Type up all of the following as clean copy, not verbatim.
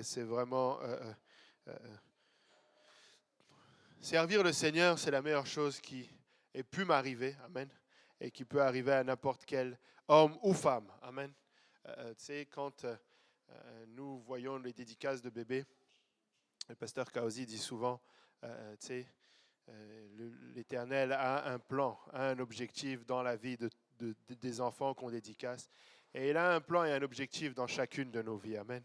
et c'est vraiment... servir le Seigneur, c'est la meilleure chose qui ait pu m'arriver, amen, et qui peut arriver à n'importe quel homme ou femme, amen. Tu sais, quand nous voyons les dédicaces de bébés, le pasteur Kaozi dit souvent, tu sais, l'Éternel a un plan, a un objectif dans la vie des enfants qu'on dédicace. Et il a un plan et un objectif dans chacune de nos vies. Amen.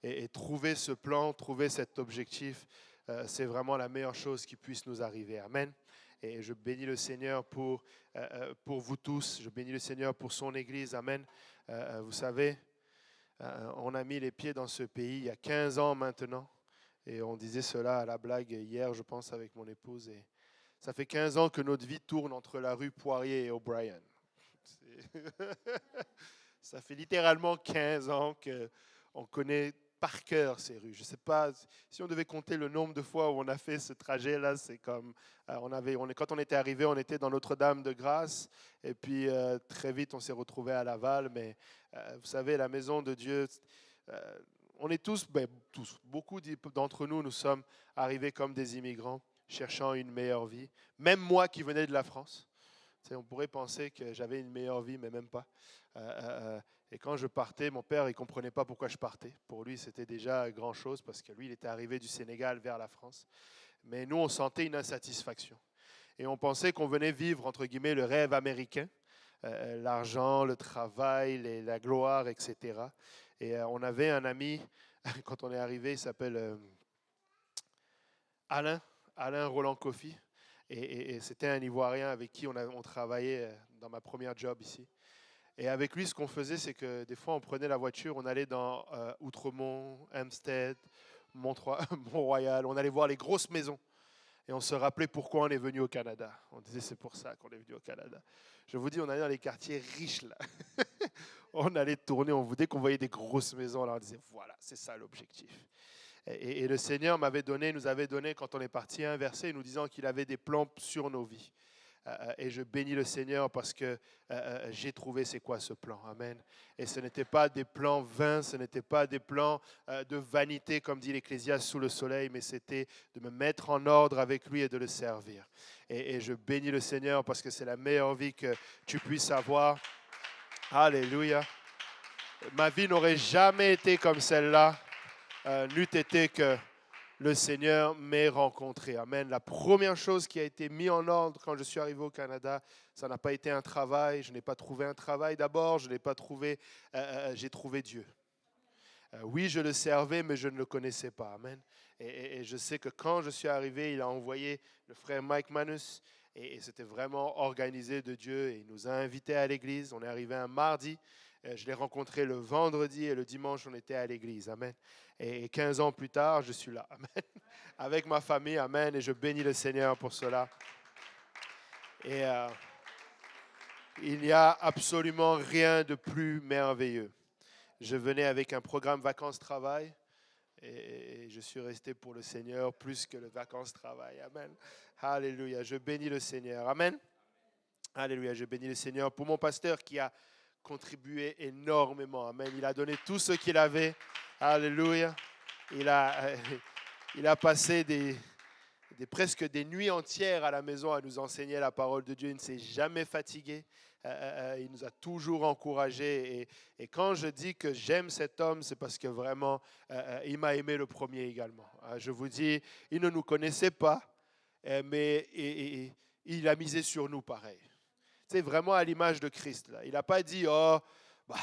Et trouver ce plan, trouver cet objectif, c'est vraiment la meilleure chose qui puisse nous arriver. Amen. Et je bénis le Seigneur pour vous tous. Je bénis le Seigneur pour son Église. Amen. Vous savez, on a mis les pieds dans ce pays il y a 15 ans maintenant. Et on disait cela à la blague hier, je pense, avec mon épouse. Et ça fait 15 ans que notre vie tourne entre la rue Poirier et O'Brien. Ça fait littéralement 15 ans qu'on connaît par cœur ces rues. Je ne sais pas, si on devait compter le nombre de fois où on a fait ce trajet-là, c'est comme, quand on était arrivé, on était dans Notre-Dame-de-Grâce, et puis très vite, on s'est retrouvé à Laval, mais vous savez, la maison de Dieu, on est tous, beaucoup d'entre nous, nous sommes arrivés comme des immigrants, cherchant une meilleure vie. Même moi qui venais de la France, on pourrait penser que j'avais une meilleure vie, mais même pas. Et quand je partais, mon père, il ne comprenait pas pourquoi je partais. Pour lui, c'était déjà grand-chose, parce que lui, il était arrivé du Sénégal vers la France. Mais nous, on sentait une insatisfaction. Et on pensait qu'on venait vivre, entre guillemets, le rêve américain, l'argent, le travail, la gloire, etc. Et on avait un ami, quand on est arrivé, il s'appelle Alain Roland Kofi. Et c'était un Ivoirien avec qui on travaillait dans ma première job ici. Et avec lui, ce qu'on faisait, c'est que des fois, on prenait la voiture, on allait dans Outremont, Hampstead, Mont-Royal, on allait voir les grosses maisons. Et on se rappelait pourquoi on est venu au Canada. On disait, c'est pour ça qu'on est venu au Canada. Je vous dis, on allait dans les quartiers riches, là. On allait tourner, dès qu'on voyait des grosses maisons, là, on disait, voilà, c'est ça l'objectif. Et le Seigneur nous avait donné, quand on est parti, un verset nous disant qu'il avait des plans sur nos vies. Et je bénis le Seigneur parce que j'ai trouvé c'est quoi ce plan. Amen. Et ce n'était pas des plans vains, ce n'était pas des plans de vanité, comme dit l'Ecclésiaste, sous le soleil, mais c'était de me mettre en ordre avec lui et de le servir. Et je bénis le Seigneur parce que c'est la meilleure vie que tu puisses avoir. Alléluia. Ma vie n'aurait jamais été comme celle-là, n'eût été que le Seigneur m'ait rencontré. Amen. La première chose qui a été mise en ordre quand je suis arrivé au Canada, ça n'a pas été un travail. Je n'ai pas trouvé un travail d'abord. Je n'ai pas trouvé. J'ai trouvé Dieu. Oui, je le servais, mais je ne le connaissais pas. Amen. Et je sais que quand je suis arrivé, il a envoyé le frère Mike Manus. Et c'était vraiment organisé de Dieu. Et il nous a invités à l'église. On est arrivé un mardi. Je l'ai rencontré le vendredi et le dimanche, on était à l'église. Amen. Et 15 ans plus tard, je suis là. Amen. Avec ma famille. Amen. Et je bénis le Seigneur pour cela. Et il n'y a absolument rien de plus merveilleux. Je venais avec un programme vacances-travail et je suis resté pour le Seigneur plus que le vacances-travail. Amen. Alléluia. Je bénis le Seigneur. Amen. Alléluia. Je bénis le Seigneur pour mon pasteur qui a contribué énormément. Amen. Il a donné tout ce qu'il avait. Alléluia. Il a passé presque des nuits entières à la maison à nous enseigner la parole de Dieu. Il ne s'est jamais fatigué. Il nous a toujours encouragés. Et quand je dis que j'aime cet homme, c'est parce que vraiment, il m'a aimé le premier également. Je vous dis, il ne nous connaissait pas, mais il a misé sur nous pareil. C'est vraiment à l'image de Christ. Là. Il n'a pas dit, oh,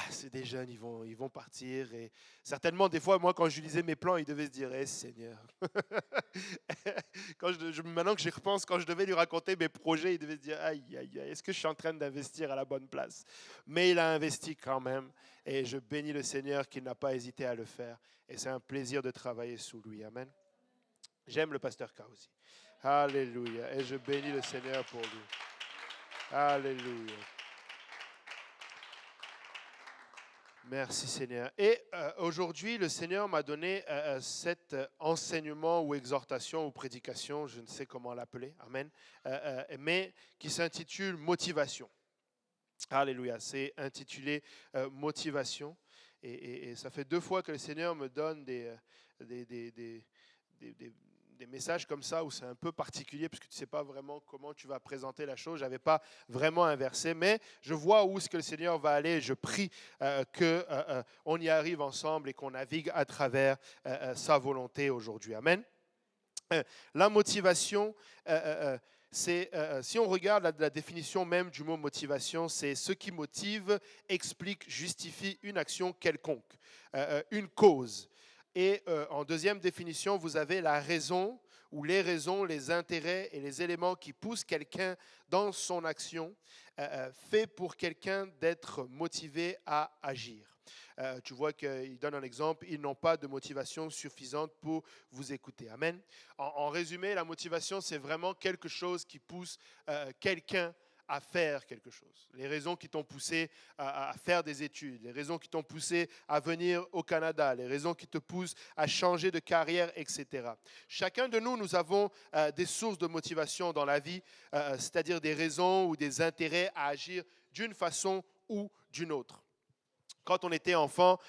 c'est des jeunes, ils vont partir. Et certainement, des fois, moi, quand je lisais mes plans, il devait se dire, Seigneur. Maintenant que j'y repense, quand je devais lui raconter mes projets, il devait se dire, aïe, aïe, aïe, est-ce que je suis en train d'investir à la bonne place? Mais il a investi quand même. Et je bénis le Seigneur qu'il n'a pas hésité à le faire. Et c'est un plaisir de travailler sous lui. Amen. J'aime le pasteur Kaozi. Alléluia. Et je bénis le Seigneur pour lui. Alléluia. Merci Seigneur. Et aujourd'hui, le Seigneur m'a donné cet enseignement ou exhortation ou prédication, je ne sais comment l'appeler, amen, mais qui s'intitule Motivation. Alléluia, c'est intitulé Motivation. et ça fait 2 fois que le Seigneur me donne des, des- des- des- des messages comme ça où c'est un peu particulier parce que tu ne sais pas vraiment comment tu vas présenter la chose. Je n'avais pas vraiment inversé, mais je vois où est-ce que le Seigneur va aller. Je prie qu'on y arrive ensemble et qu'on navigue à travers sa volonté aujourd'hui. Amen. La motivation, si on regarde la définition même du mot motivation, c'est ce qui motive, explique, justifie une action quelconque, une cause. Et en deuxième définition, vous avez la raison ou les raisons, les intérêts et les éléments qui poussent quelqu'un dans son action, fait pour quelqu'un d'être motivé à agir. Tu vois qu'il donne un exemple, ils n'ont pas de motivation suffisante pour vous écouter. Amen. En résumé, la motivation, c'est vraiment quelque chose qui pousse quelqu'un à faire quelque chose. Les raisons qui t'ont poussé à faire des études, les raisons qui t'ont poussé à venir au Canada, les raisons qui te poussent à changer de carrière, etc. Chacun de nous, nous avons des sources de motivation dans la vie, c'est-à-dire des raisons ou des intérêts à agir d'une façon ou d'une autre. Quand on était enfant,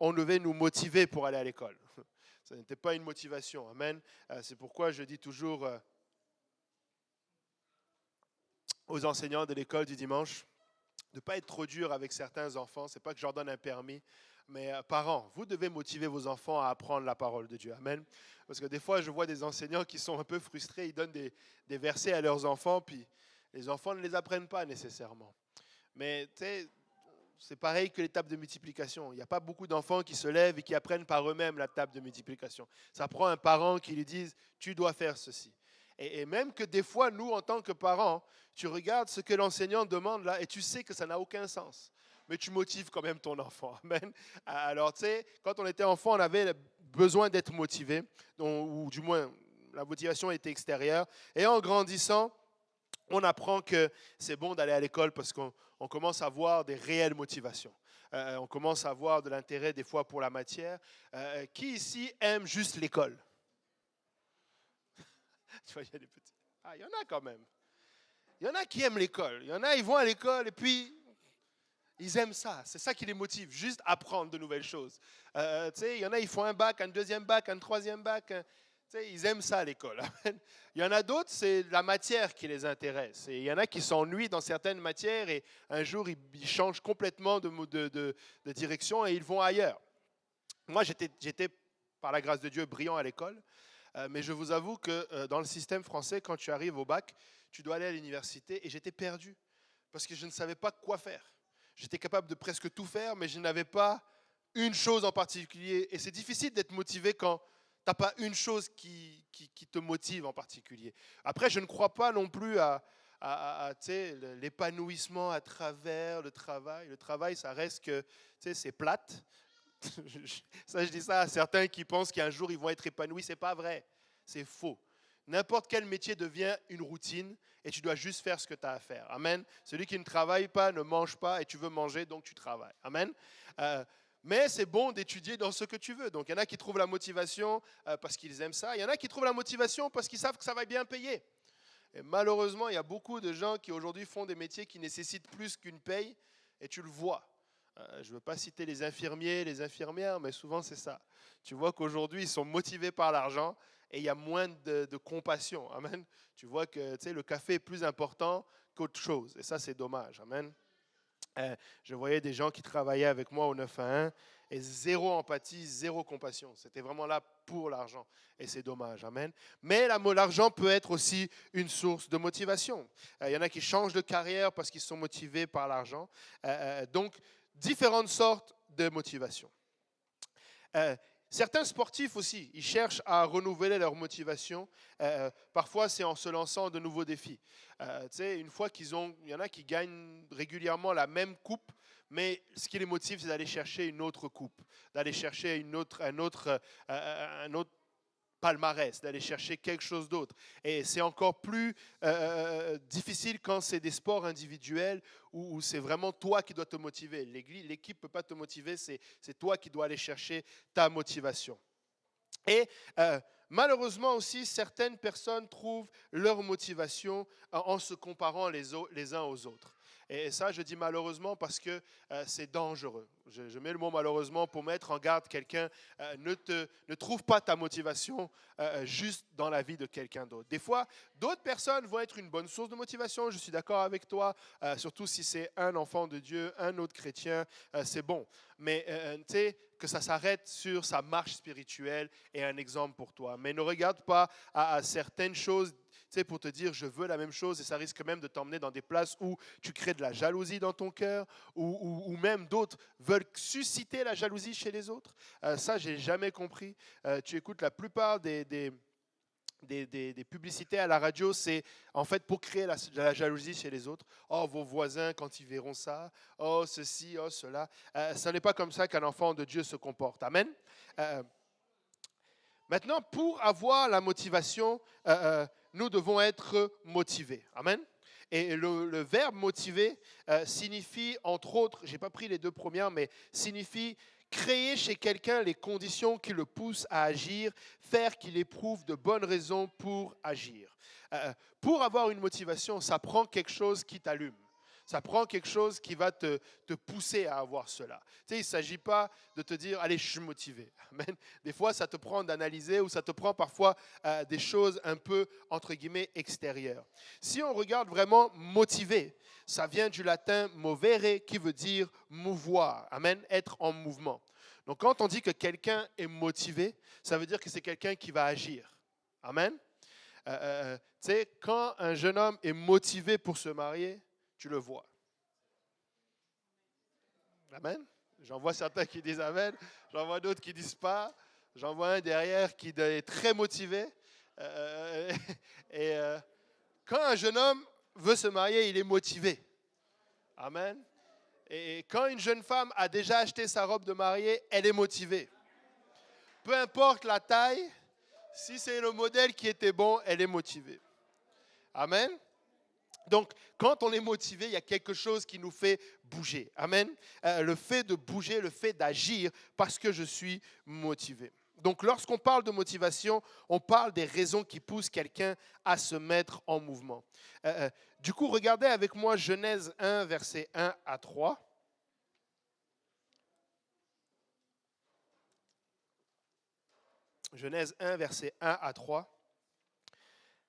on devait nous motiver pour aller à l'école. Ça n'était pas une motivation. Amen. C'est pourquoi je dis toujours aux enseignants de l'école du dimanche de ne pas être trop dur avec certains enfants. Ce n'est pas que je leur donne un permis, mais parents, vous devez motiver vos enfants à apprendre la parole de Dieu. Amen. Parce que des fois, je vois des enseignants qui sont un peu frustrés. Ils donnent des versets à leurs enfants, puis les enfants ne les apprennent pas nécessairement. Mais tu sais, c'est pareil que les tables de multiplication. Il n'y a pas beaucoup d'enfants qui se lèvent et qui apprennent par eux-mêmes la table de multiplication. Ça prend un parent qui lui dise, tu dois faire ceci. Et même que des fois, nous, en tant que parents, tu regardes ce que l'enseignant demande là et tu sais que ça n'a aucun sens. Mais tu motives quand même ton enfant. Amen. Alors, tu sais, quand on était enfant, on avait besoin d'être motivé, ou du moins, la motivation était extérieure. Et en grandissant, on apprend que c'est bon d'aller à l'école parce qu'on commence à avoir des réelles motivations. On commence à avoir de l'intérêt des fois pour la matière. Qui ici aime juste l'école? Tu vois, il y a des petits. Ah, il y en a quand même. Il y en a qui aiment l'école. Il y en a, ils vont à l'école et puis ils aiment ça. C'est ça qui les motive, juste apprendre de nouvelles choses. Tu sais, il y en a, ils font un bac, un deuxième bac, un troisième bac. Tu sais, ils aiment ça à l'école. Il y en a d'autres, c'est la matière qui les intéresse. Et il y en a qui s'ennuient dans certaines matières et un jour, ils changent complètement de direction et ils vont ailleurs. Moi, j'étais, par la grâce de Dieu, brillant à l'école. Mais je vous avoue que dans le système français, quand tu arrives au bac, tu dois aller à l'université et j'étais perdu parce que je ne savais pas quoi faire. J'étais capable de presque tout faire, mais je n'avais pas une chose en particulier. Et c'est difficile d'être motivé quand tu n'as pas une chose qui te motive en particulier. Après, je ne crois pas non plus à l'épanouissement à travers le travail. Le travail, ça reste que c'est plate. Je dis ça à certains qui pensent qu'un jour ils vont être épanouis. C'est pas vrai. C'est faux. N'importe quel métier devient une routine et tu dois juste faire ce que tu as à faire. Amen. Celui qui ne travaille pas ne mange pas et tu veux manger, donc tu travailles. Amen. Mais c'est bon d'étudier dans ce que tu veux. Donc il y en a qui trouvent la motivation parce qu'ils aiment ça. Il y en a qui trouvent la motivation parce qu'ils savent que ça va bien payer. Et malheureusement, il y a beaucoup de gens qui aujourd'hui font des métiers qui nécessitent plus qu'une paye et tu le vois. Je ne veux pas citer les infirmiers, les infirmières, mais souvent c'est ça. Tu vois qu'aujourd'hui, ils sont motivés par l'argent et il y a moins de compassion. Amen. Tu vois que le café est plus important qu'autre chose. Et ça, c'est dommage. Amen. Je voyais des gens qui travaillaient avec moi au 9 à 1 et zéro empathie, zéro compassion. C'était vraiment là pour l'argent. Et c'est dommage. Amen. Mais l'argent peut être aussi une source de motivation. Il y en a qui changent de carrière parce qu'ils sont motivés par l'argent. Donc, différentes sortes de motivation. Certains sportifs aussi, ils cherchent à renouveler leur motivation. Parfois, c'est en se lançant de nouveaux défis. Une fois il y en a qui gagnent régulièrement la même coupe, mais ce qui les motive, c'est d'aller chercher une autre coupe, d'aller chercher un autre palmarès, d'aller chercher quelque chose d'autre. Et c'est encore plus difficile quand c'est des sports individuels où c'est vraiment toi qui dois te motiver. L'équipe ne peut pas te motiver, c'est toi qui dois aller chercher ta motivation. Et malheureusement aussi, certaines personnes trouvent leur motivation en se comparant les uns aux autres. Et ça, je dis malheureusement parce que c'est dangereux. Je mets le mot malheureusement pour mettre en garde quelqu'un. Ne trouve pas ta motivation juste dans la vie de quelqu'un d'autre. Des fois, d'autres personnes vont être une bonne source de motivation. Je suis d'accord avec toi, surtout si c'est un enfant de Dieu, un autre chrétien, c'est bon. Mais tu sais, que ça s'arrête sur sa marche spirituelle et un exemple pour toi. Mais ne regarde pas à certaines choses pour te dire je veux la même chose et ça risque même de t'emmener dans des places où tu crées de la jalousie dans ton cœur ou même d'autres veulent susciter la jalousie chez les autres. Ça, j'ai jamais compris. Tu écoutes la plupart des publicités à la radio, c'est en fait pour créer la jalousie chez les autres. Oh, vos voisins, quand ils verront ça, oh, ceci, oh, cela. Ce n'est pas comme ça qu'un enfant de Dieu se comporte. Amen. Maintenant, pour avoir la motivation, nous devons être motivés. Amen. Et le verbe motiver signifie, entre autres, je n'ai pas pris les deux premières, mais signifie créer chez quelqu'un les conditions qui le poussent à agir, faire qu'il éprouve de bonnes raisons pour agir. Pour avoir une motivation, ça prend quelque chose qui t'allume. Ça prend quelque chose qui va te pousser à avoir cela. Tu sais, il ne s'agit pas de te dire « Allez, je suis motivé ». Amen. Des fois, ça te prend d'analyser ou ça te prend parfois des choses un peu, entre guillemets, extérieures. Si on regarde vraiment « motivé », ça vient du latin « movere » qui veut dire « mouvoir ». Amen, être en mouvement. Donc, quand on dit que quelqu'un est motivé, ça veut dire que c'est quelqu'un qui va agir. Amen. Tu sais, quand un jeune homme est motivé pour se marier, tu le vois. Amen. J'en vois certains qui disent Amen. J'en vois d'autres qui disent pas. J'en vois un derrière qui est très motivé. Quand un jeune homme veut se marier, il est motivé. Amen. Et quand une jeune femme a déjà acheté sa robe de mariée, elle est motivée. Peu importe la taille, si c'est le modèle qui était bon, elle est motivée. Amen. Donc, quand on est motivé, il y a quelque chose qui nous fait bouger. Amen. Le fait de bouger, le fait d'agir parce que je suis motivé. Donc, lorsqu'on parle de motivation, on parle des raisons qui poussent quelqu'un à se mettre en mouvement. Du coup, regardez avec moi Genèse 1, versets 1 à 3. Genèse 1, versets 1 à 3.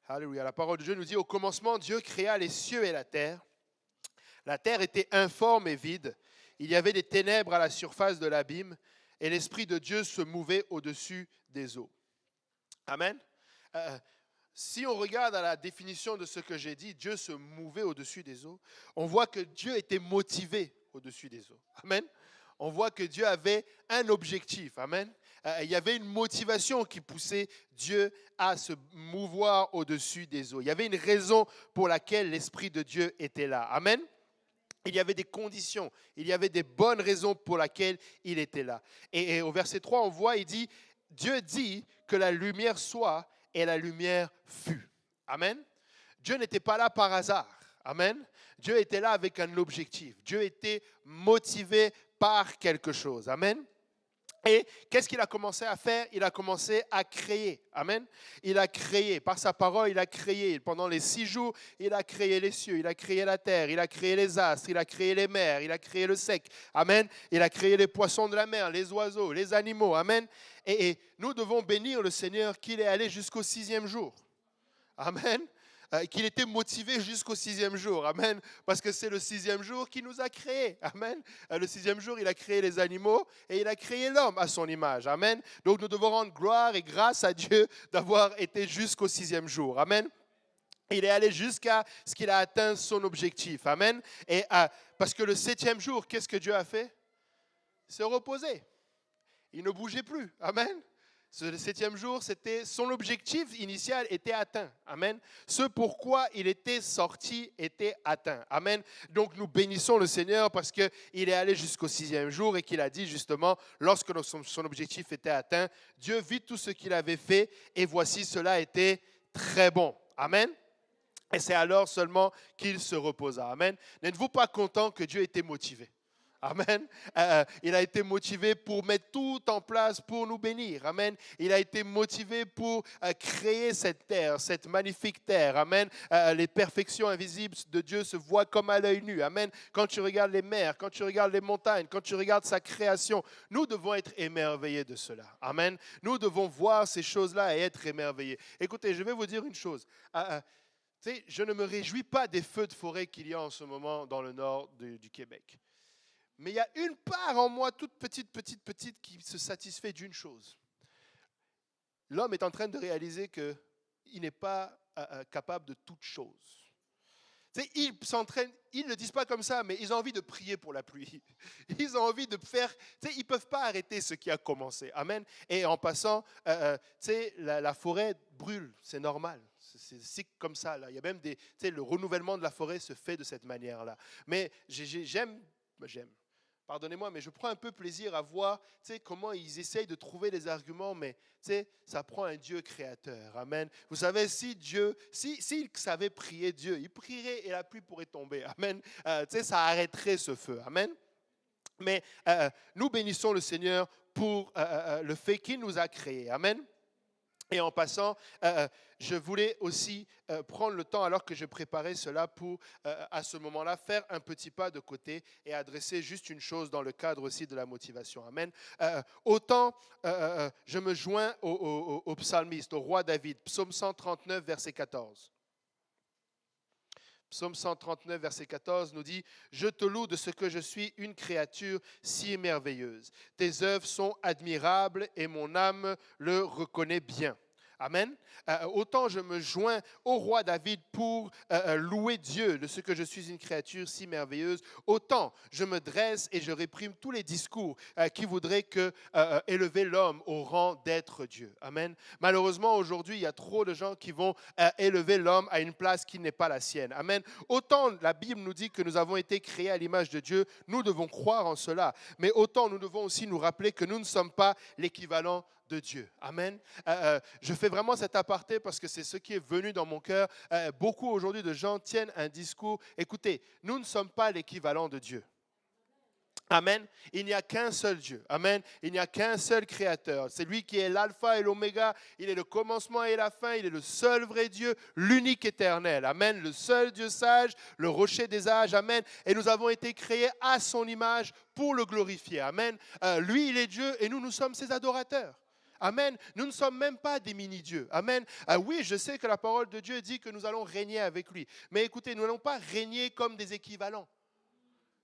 Alléluia. La parole de Dieu nous dit, au commencement, Dieu créa les cieux et la terre. La terre était informe et vide. Il y avait des ténèbres à la surface de l'abîme et l'Esprit de Dieu se mouvait au-dessus des eaux. Amen. Si on regarde à la définition de ce que j'ai dit, Dieu se mouvait au-dessus des eaux, on voit que Dieu était motivé au-dessus des eaux. Amen. On voit que Dieu avait un objectif. Amen. Il y avait une motivation qui poussait Dieu à se mouvoir au-dessus des eaux. Il y avait une raison pour laquelle l'Esprit de Dieu était là. Amen. Il y avait des conditions, il y avait des bonnes raisons pour lesquelles il était là. Et au verset 3, on voit, il dit, Dieu dit que la lumière soit et la lumière fut. Amen. Dieu n'était pas là par hasard. Amen. Dieu était là avec un objectif. Dieu était motivé par quelque chose. Amen. Et qu'est-ce qu'il a commencé à faire? Il a commencé à créer. Amen. Il a créé. Par sa parole, il a créé. Pendant les 6 jours, il a créé les cieux, il a créé la terre, il a créé les astres, il a créé les mers, il a créé le sec. Amen. Il a créé les poissons de la mer, les oiseaux, les animaux. Amen. Et nous devons bénir le Seigneur qu'il est allé jusqu'au 6e jour. Amen. Qu'il était motivé jusqu'au 6e jour. Amen. Parce que c'est le 6e jour qui nous a créés. Amen. Le 6e jour, il a créé les animaux et il a créé l'homme à son image. Amen. Donc nous devons rendre gloire et grâce à Dieu d'avoir été jusqu'au 6e jour. Amen. Il est allé jusqu'à ce qu'il a atteint son objectif. Amen. Et parce que le 7e jour, qu'est-ce que Dieu a fait? Se reposer. Il ne bougeait plus. Amen. Le 7e jour, son objectif initial était atteint. Amen. Ce pourquoi il était sorti était atteint. Amen. Donc nous bénissons le Seigneur parce qu'il est allé jusqu'au 6e jour et qu'il a dit justement, lorsque son objectif était atteint, Dieu vit tout ce qu'il avait fait et voici cela était très bon. Amen. Et c'est alors seulement qu'il se reposa. Amen. N'êtes-vous pas content que Dieu était motivé? Amen. Il a été motivé pour mettre tout en place pour nous bénir. Amen. Il a été motivé pour créer cette terre, cette magnifique terre. Amen. Les perfections invisibles de Dieu se voient comme à l'œil nu. Amen. Quand tu regardes les mers, quand tu regardes les montagnes, quand tu regardes sa création, nous devons être émerveillés de cela. Amen. Nous devons voir ces choses-là et être émerveillés. Écoutez, je vais vous dire une chose. Je ne me réjouis pas des feux de forêt qu'il y a en ce moment dans le nord du Québec. Mais il y a une part en moi, toute petite, qui se satisfait d'une chose. L'homme est en train de réaliser qu'il n'est pas capable de toute chose. Ils s'entraînent, ils ne le disent pas comme ça, mais ils ont envie de prier pour la pluie. Ils ont envie de faire, ils ne peuvent pas arrêter ce qui a commencé. Amen. Et en passant, la forêt brûle, c'est normal. C'est comme ça. Là. Il y a même le renouvellement de la forêt se fait de cette manière-là. Mais j'aime. Pardonnez-moi, mais je prends un peu plaisir à voir comment ils essayent de trouver des arguments, mais ça prend un Dieu créateur. Amen. Vous savez, s'il savait prier Dieu, il prierait et la pluie pourrait tomber. Amen. Ça arrêterait ce feu. Amen. Mais nous bénissons le Seigneur pour le fait qu'il nous a créés. Amen. Et en passant, je voulais aussi prendre le temps, alors que je préparais cela, pour, à ce moment-là, faire un petit pas de côté et adresser juste une chose dans le cadre aussi de la motivation. Amen. Autant je me joins au psalmiste, au roi David, psaume 139, verset 14. Psaume 139, verset 14 nous dit « Je te loue de ce que je suis une créature si merveilleuse. Tes œuvres sont admirables et mon âme le reconnaît bien. » Amen. Autant je me joins au roi David pour louer Dieu de ce que je suis une créature si merveilleuse, autant je me dresse et je réprime tous les discours qui voudraient élever l'homme au rang d'être Dieu. Amen. Malheureusement, aujourd'hui, il y a trop de gens qui vont élever l'homme à une place qui n'est pas la sienne. Amen. Autant la Bible nous dit que nous avons été créés à l'image de Dieu, nous devons croire en cela. Mais autant nous devons aussi nous rappeler que nous ne sommes pas l'équivalent de Dieu. Amen. Je fais vraiment cet aparté parce que c'est ce qui est venu dans mon cœur. Beaucoup aujourd'hui de gens tiennent un discours. Écoutez, nous ne sommes pas l'équivalent de Dieu. Amen. Il n'y a qu'un seul Dieu. Amen. Il n'y a qu'un seul Créateur. C'est lui qui est l'alpha et l'oméga. Il est le commencement et la fin. Il est le seul vrai Dieu, l'unique éternel. Amen. Le seul Dieu sage, le rocher des âges. Amen. Et nous avons été créés à son image pour le glorifier. Amen. Lui, il est Dieu et nous sommes ses adorateurs. Amen. Nous ne sommes même pas des mini-dieux. Amen. Oui, je sais que la parole de Dieu dit que nous allons régner avec lui. Mais écoutez, nous n'allons pas régner comme des équivalents.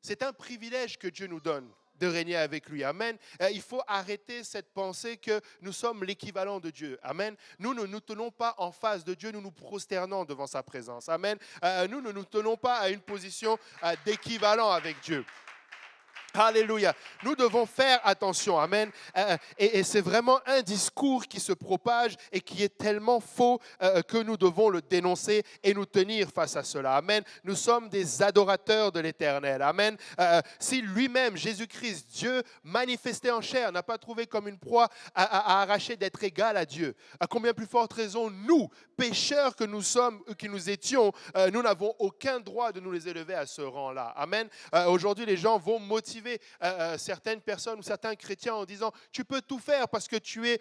C'est un privilège que Dieu nous donne de régner avec lui. Amen. Il faut arrêter cette pensée que nous sommes l'équivalent de Dieu. Amen. Nous ne nous tenons pas en face de Dieu, nous nous prosternons devant sa présence. Amen. Nous ne nous tenons pas à une position d'équivalent avec Dieu. Alléluia. Nous devons faire attention. Amen. Et c'est vraiment un discours qui se propage et qui est tellement faux que nous devons le dénoncer et nous tenir face à cela. Amen. Nous sommes des adorateurs de l'Éternel. Amen. Si lui-même, Jésus-Christ, Dieu manifesté en chair, n'a pas trouvé comme une proie à arracher d'être égal à Dieu, à combien plus forte raison nous, pécheurs que nous sommes, que nous étions, nous n'avons aucun droit de nous les élever à ce rang-là. Amen. Aujourd'hui, les gens vont motiver certaines personnes ou certains chrétiens en disant « Tu peux tout faire parce que tu es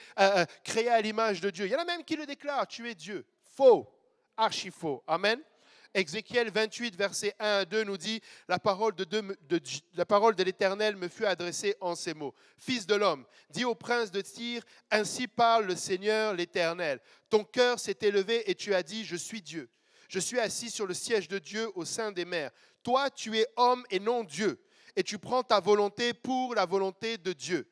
créé à l'image de Dieu. » Il y en a même qui le déclarent « Tu es Dieu. » Faux, archi faux. Amen. Ézéchiel 28, versets 1 à 2 nous dit « La parole de l'Éternel me fut adressée en ces mots. Fils de l'homme, dis au prince de Tyr, ainsi parle le Seigneur l'Éternel. Ton cœur s'est élevé et tu as dit, je suis Dieu. Je suis assis sur le siège de Dieu au sein des mers. Toi, tu es homme et non Dieu. Et tu prends ta volonté pour la volonté de Dieu. »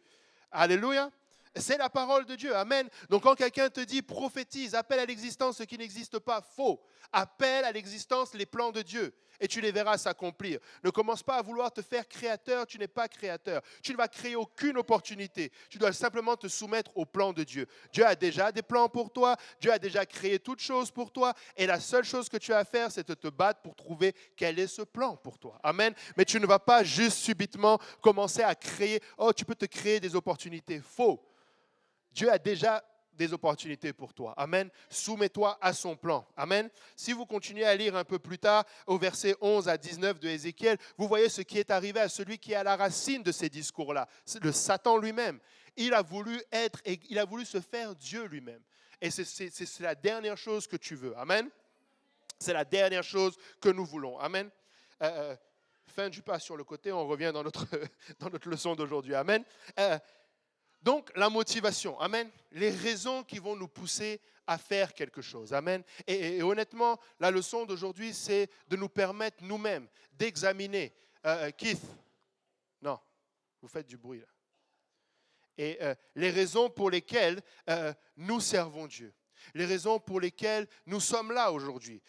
Alléluia. C'est la parole de Dieu. Amen. Donc quand quelqu'un te dit prophétise, appelle à l'existence ce qui n'existe pas, faux. Appelle à l'existence les plans de Dieu et tu les verras s'accomplir. Ne commence pas à vouloir te faire créateur, tu n'es pas créateur. Tu ne vas créer aucune opportunité. Tu dois simplement te soumettre au plan de Dieu. Dieu a déjà des plans pour toi, Dieu a déjà créé toutes choses pour toi et la seule chose que tu as à faire, c'est de te battre pour trouver quel est ce plan pour toi. Amen. Mais tu ne vas pas juste subitement commencer à créer, tu peux te créer des opportunités. Faux. Dieu a déjà des opportunités pour toi. Amen. Soumets-toi à son plan. Amen. Si vous continuez à lire un peu plus tard, au verset 11 à 19 de Ézéchiel, vous voyez ce qui est arrivé à celui qui est à la racine de ces discours-là. C'est le Satan lui-même. Il a voulu se faire Dieu lui-même. Et c'est la dernière chose que tu veux. Amen. C'est la dernière chose que nous voulons. Amen. Fin du pas sur le côté, on revient dans notre, dans notre leçon d'aujourd'hui. Amen. Donc, la motivation, amen, les raisons qui vont nous pousser à faire quelque chose, amen. Et honnêtement, la leçon d'aujourd'hui, c'est de nous permettre nous-mêmes d'examiner. Keith, non, vous faites du bruit là. Et les raisons pour lesquelles nous servons Dieu. Les raisons pour lesquelles nous sommes là aujourd'hui.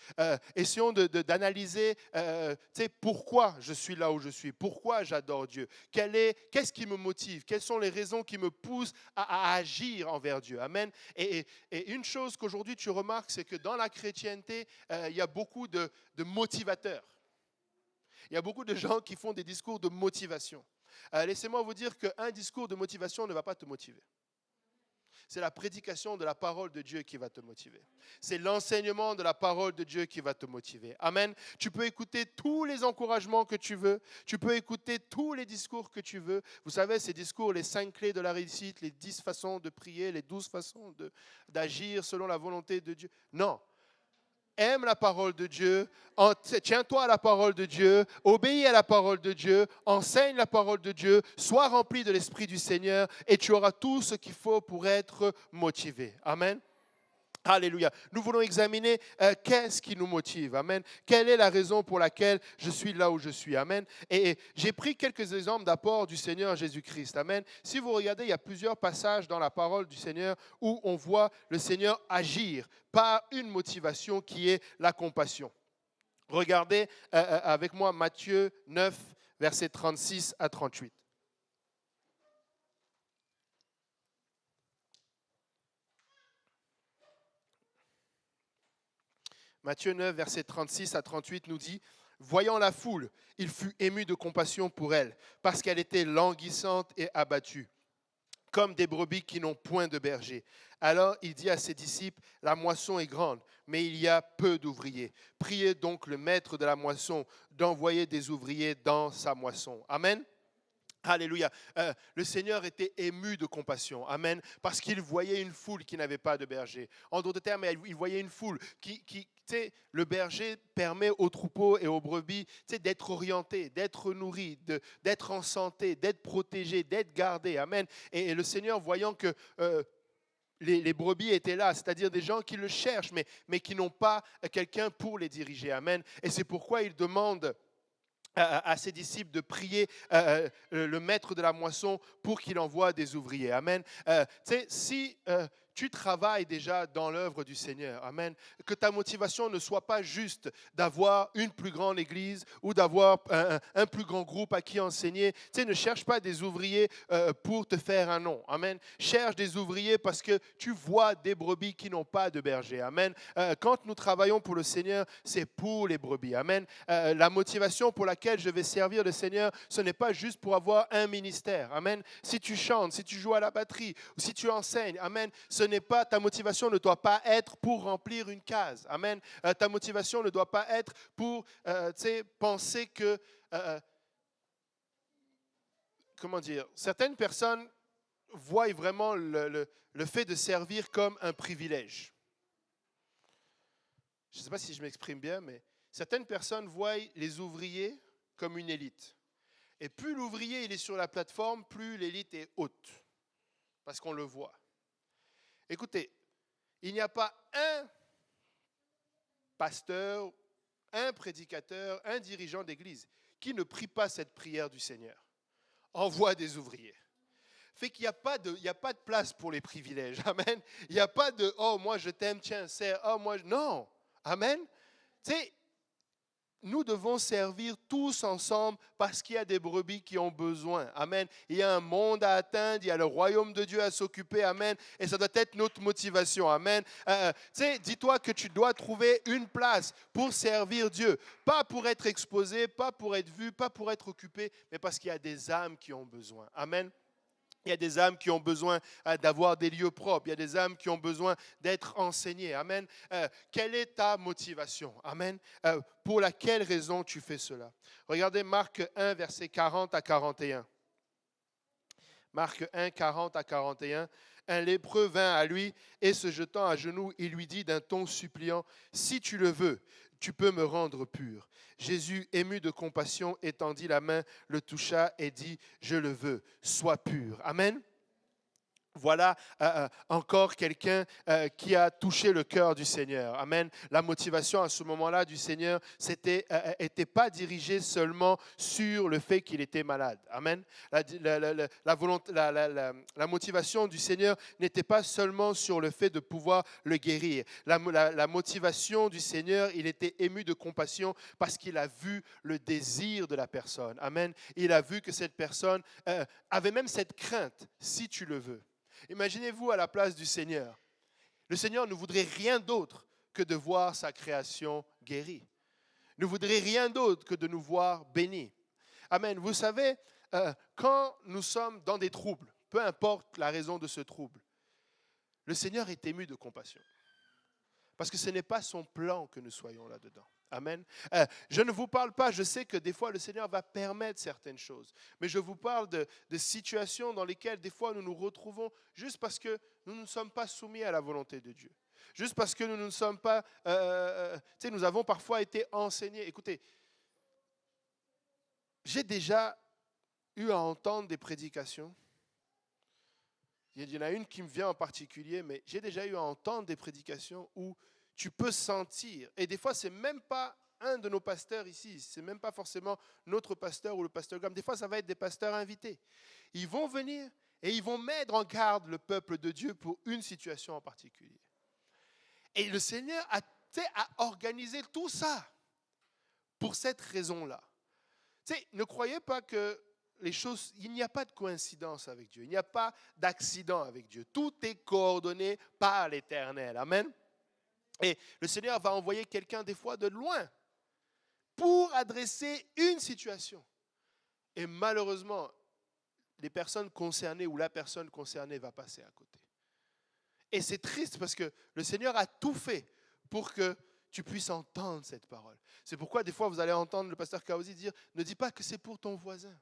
Essayons d'analyser pourquoi je suis là où je suis, pourquoi j'adore Dieu, qu'est-ce qui me motive, quelles sont les raisons qui me poussent à agir envers Dieu. Amen. Et une chose qu'aujourd'hui tu remarques, c'est que dans la chrétienté, il y a beaucoup de motivateurs. Il y a beaucoup de gens qui font des discours de motivation. Laissez-moi vous dire qu'un discours de motivation ne va pas te motiver. C'est la prédication de la parole de Dieu qui va te motiver. C'est l'enseignement de la parole de Dieu qui va te motiver. Amen. Tu peux écouter tous les encouragements que tu veux. Tu peux écouter tous les discours que tu veux. Vous savez, ces discours, les 5 clés de la réussite, les 10 façons de prier, les 12 façons d'agir selon la volonté de Dieu. Non. Aime la parole de Dieu, tiens-toi à la parole de Dieu, obéis à la parole de Dieu, enseigne la parole de Dieu, sois rempli de l'Esprit du Seigneur et tu auras tout ce qu'il faut pour être motivé. Amen. Alléluia. Nous voulons examiner qu'est-ce qui nous motive. Amen. Quelle est la raison pour laquelle je suis là où je suis. Amen. Et j'ai pris quelques exemples d'apport du Seigneur Jésus-Christ. Amen. Si vous regardez, il y a plusieurs passages dans la parole du Seigneur où on voit le Seigneur agir par une motivation qui est la compassion. Regardez avec moi Matthieu 9, versets 36 à 38. Matthieu 9, versets 36 à 38 nous dit « Voyant la foule, il fut ému de compassion pour elle, parce qu'elle était languissante et abattue, comme des brebis qui n'ont point de berger. Alors il dit à ses disciples, la moisson est grande, mais il y a peu d'ouvriers. Priez donc le maître de la moisson d'envoyer des ouvriers dans sa moisson. » Amen. Alléluia. Le Seigneur était ému de compassion. Amen. Parce qu'il voyait une foule qui n'avait pas de berger. En d'autres termes, il voyait une foule qui le berger permet aux troupeaux et aux brebis d'être orientés, d'être nourris, d'être en santé, d'être protégés, d'être gardés. Amen. Et le Seigneur, voyant que les brebis étaient là, c'est-à-dire des gens qui le cherchent, mais qui n'ont pas quelqu'un pour les diriger. Amen. Et c'est pourquoi il demande à ses disciples de prier le maître de la moisson pour qu'il envoie des ouvriers. Amen. Si tu travailles déjà dans l'œuvre du Seigneur, amen, que ta motivation ne soit pas juste d'avoir une plus grande église ou d'avoir un plus grand groupe à qui enseigner. Ne cherche pas des ouvriers pour te faire un nom. Amen. Cherche des ouvriers parce que tu vois des brebis qui n'ont pas de berger. Amen. Quand nous travaillons pour le Seigneur, c'est pour les brebis. Amen. La motivation pour laquelle je vais servir le Seigneur, ce n'est pas juste pour avoir un ministère. Amen. Si tu chantes, si tu joues à la batterie, ou si tu enseignes, amen, ta motivation ne doit pas être pour remplir une case. Amen. Ta motivation ne doit pas être pour penser que, comment dire, certaines personnes voient vraiment le fait de servir comme un privilège. Je ne sais pas si je m'exprime bien, mais certaines personnes voient les ouvriers comme une élite. Et plus l'ouvrier il est sur la plateforme, plus l'élite est haute, parce qu'on le voit. Écoutez, il n'y a pas un pasteur, un prédicateur, un dirigeant d'église qui ne prie pas cette prière du Seigneur. Envoie des ouvriers. Fait qu'il n'y a pas de place pour les privilèges. Amen. Il n'y a pas de « Oh, moi je t'aime, tiens, sers. Oh, moi je... » Non. Amen. Tu sais, nous devons servir tous ensemble parce qu'il y a des brebis qui ont besoin. Amen. Il y a un monde à atteindre, il y a le royaume de Dieu à s'occuper. Amen. Et ça doit être notre motivation. Amen. Dis-toi que tu dois trouver une place pour servir Dieu. Pas pour être exposé, pas pour être vu, pas pour être occupé, mais parce qu'il y a des âmes qui ont besoin. Amen. Il y a des âmes qui ont besoin d'avoir des lieux propres. Il y a des âmes qui ont besoin d'être enseignées. Amen. Quelle est ta motivation? Amen. Pour laquelle raison tu fais cela? Regardez Marc 1, versets 40 à 41. Marc 1, 40 à 41. Un lépreux vint à lui et se jetant à genoux, il lui dit d'un ton suppliant, « Si tu le veux, tu peux me rendre pur. » Jésus, ému de compassion, étendit la main, le toucha et dit, « Je le veux, sois pur. » Amen. Voilà encore quelqu'un qui a touché le cœur du Seigneur. Amen. La motivation à ce moment-là du Seigneur n'était pas dirigée seulement sur le fait qu'il était malade. Amen. La motivation du Seigneur n'était pas seulement sur le fait de pouvoir le guérir. La motivation du Seigneur, il était ému de compassion parce qu'il a vu le désir de la personne. Amen. Il a vu que cette personne avait même cette crainte, si tu le veux. Imaginez-vous à la place du Seigneur. Le Seigneur ne voudrait rien d'autre que de voir sa création guérie. Ne voudrait rien d'autre que de nous voir bénis. Amen. Vous savez, quand nous sommes dans des troubles, peu importe la raison de ce trouble, le Seigneur est ému de compassion. Parce que ce n'est pas son plan que nous soyons là-dedans. Amen. Je ne vous parle pas, je sais que des fois le Seigneur va permettre certaines choses, mais je vous parle de situations dans lesquelles des fois nous nous retrouvons juste parce que nous ne sommes pas soumis à la volonté de Dieu. Juste parce que nous ne sommes pas, nous avons parfois été enseignés. Écoutez, j'ai déjà eu à entendre des prédications. Il y en a une qui me vient en particulier, mais j'ai déjà eu à entendre des prédications où tu peux sentir, et des fois, ce n'est même pas un de nos pasteurs ici, ce n'est même pas forcément notre pasteur ou le pasteur Graham, des fois, ça va être des pasteurs invités. Ils vont venir et ils vont mettre en garde le peuple de Dieu pour une situation en particulier. Et le Seigneur a organisé tout ça pour cette raison-là. Ne croyez pas que les choses, il n'y a pas de coïncidence avec Dieu, il n'y a pas d'accident avec Dieu. Tout est coordonné par l'Éternel. Amen. Et le Seigneur va envoyer quelqu'un des fois de loin pour adresser une situation. Et malheureusement, les personnes concernées ou la personne concernée va passer à côté. Et c'est triste parce que le Seigneur a tout fait pour que tu puisses entendre cette parole. C'est pourquoi des fois vous allez entendre le pasteur Kaozi dire, ne dis pas que c'est pour ton voisin.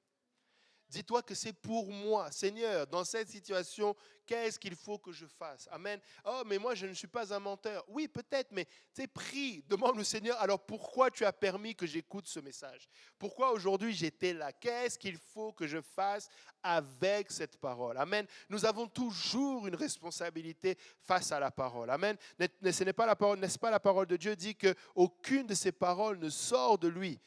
Dis-toi que c'est pour moi. Seigneur, dans cette situation, qu'est-ce qu'il faut que je fasse? Amen. Oh, mais moi, je ne suis pas un menteur. Oui, peut-être, mais prie, demande au Seigneur, alors pourquoi tu as permis que j'écoute ce message? Pourquoi aujourd'hui j'étais là? Qu'est-ce qu'il faut que je fasse avec cette parole? Amen. Nous avons toujours une responsabilité face à la parole. Amen. Ce n'est pas la parole, n'est-ce pas la parole de Dieu dit qu'aucune de ces paroles ne sort de lui.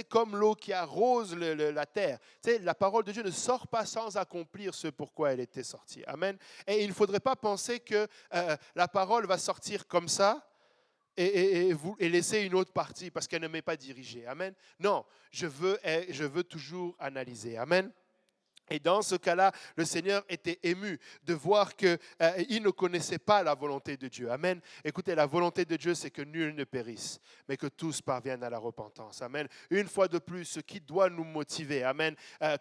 Comme l'eau qui arrose la terre. La parole de Dieu ne sort pas sans accomplir ce pourquoi elle était sortie. Amen. Et il ne faudrait pas penser que la parole va sortir comme ça et laisser une autre partie parce qu'elle ne m'est pas dirigée. Amen. Non, je veux toujours analyser. Amen. Et dans ce cas-là, le Seigneur était ému de voir qu'il ne connaissait pas la volonté de Dieu. Amen. Écoutez, la volonté de Dieu, c'est que nul ne périsse, mais que tous parviennent à la repentance. Amen. Une fois de plus, ce qui doit nous motiver, amen,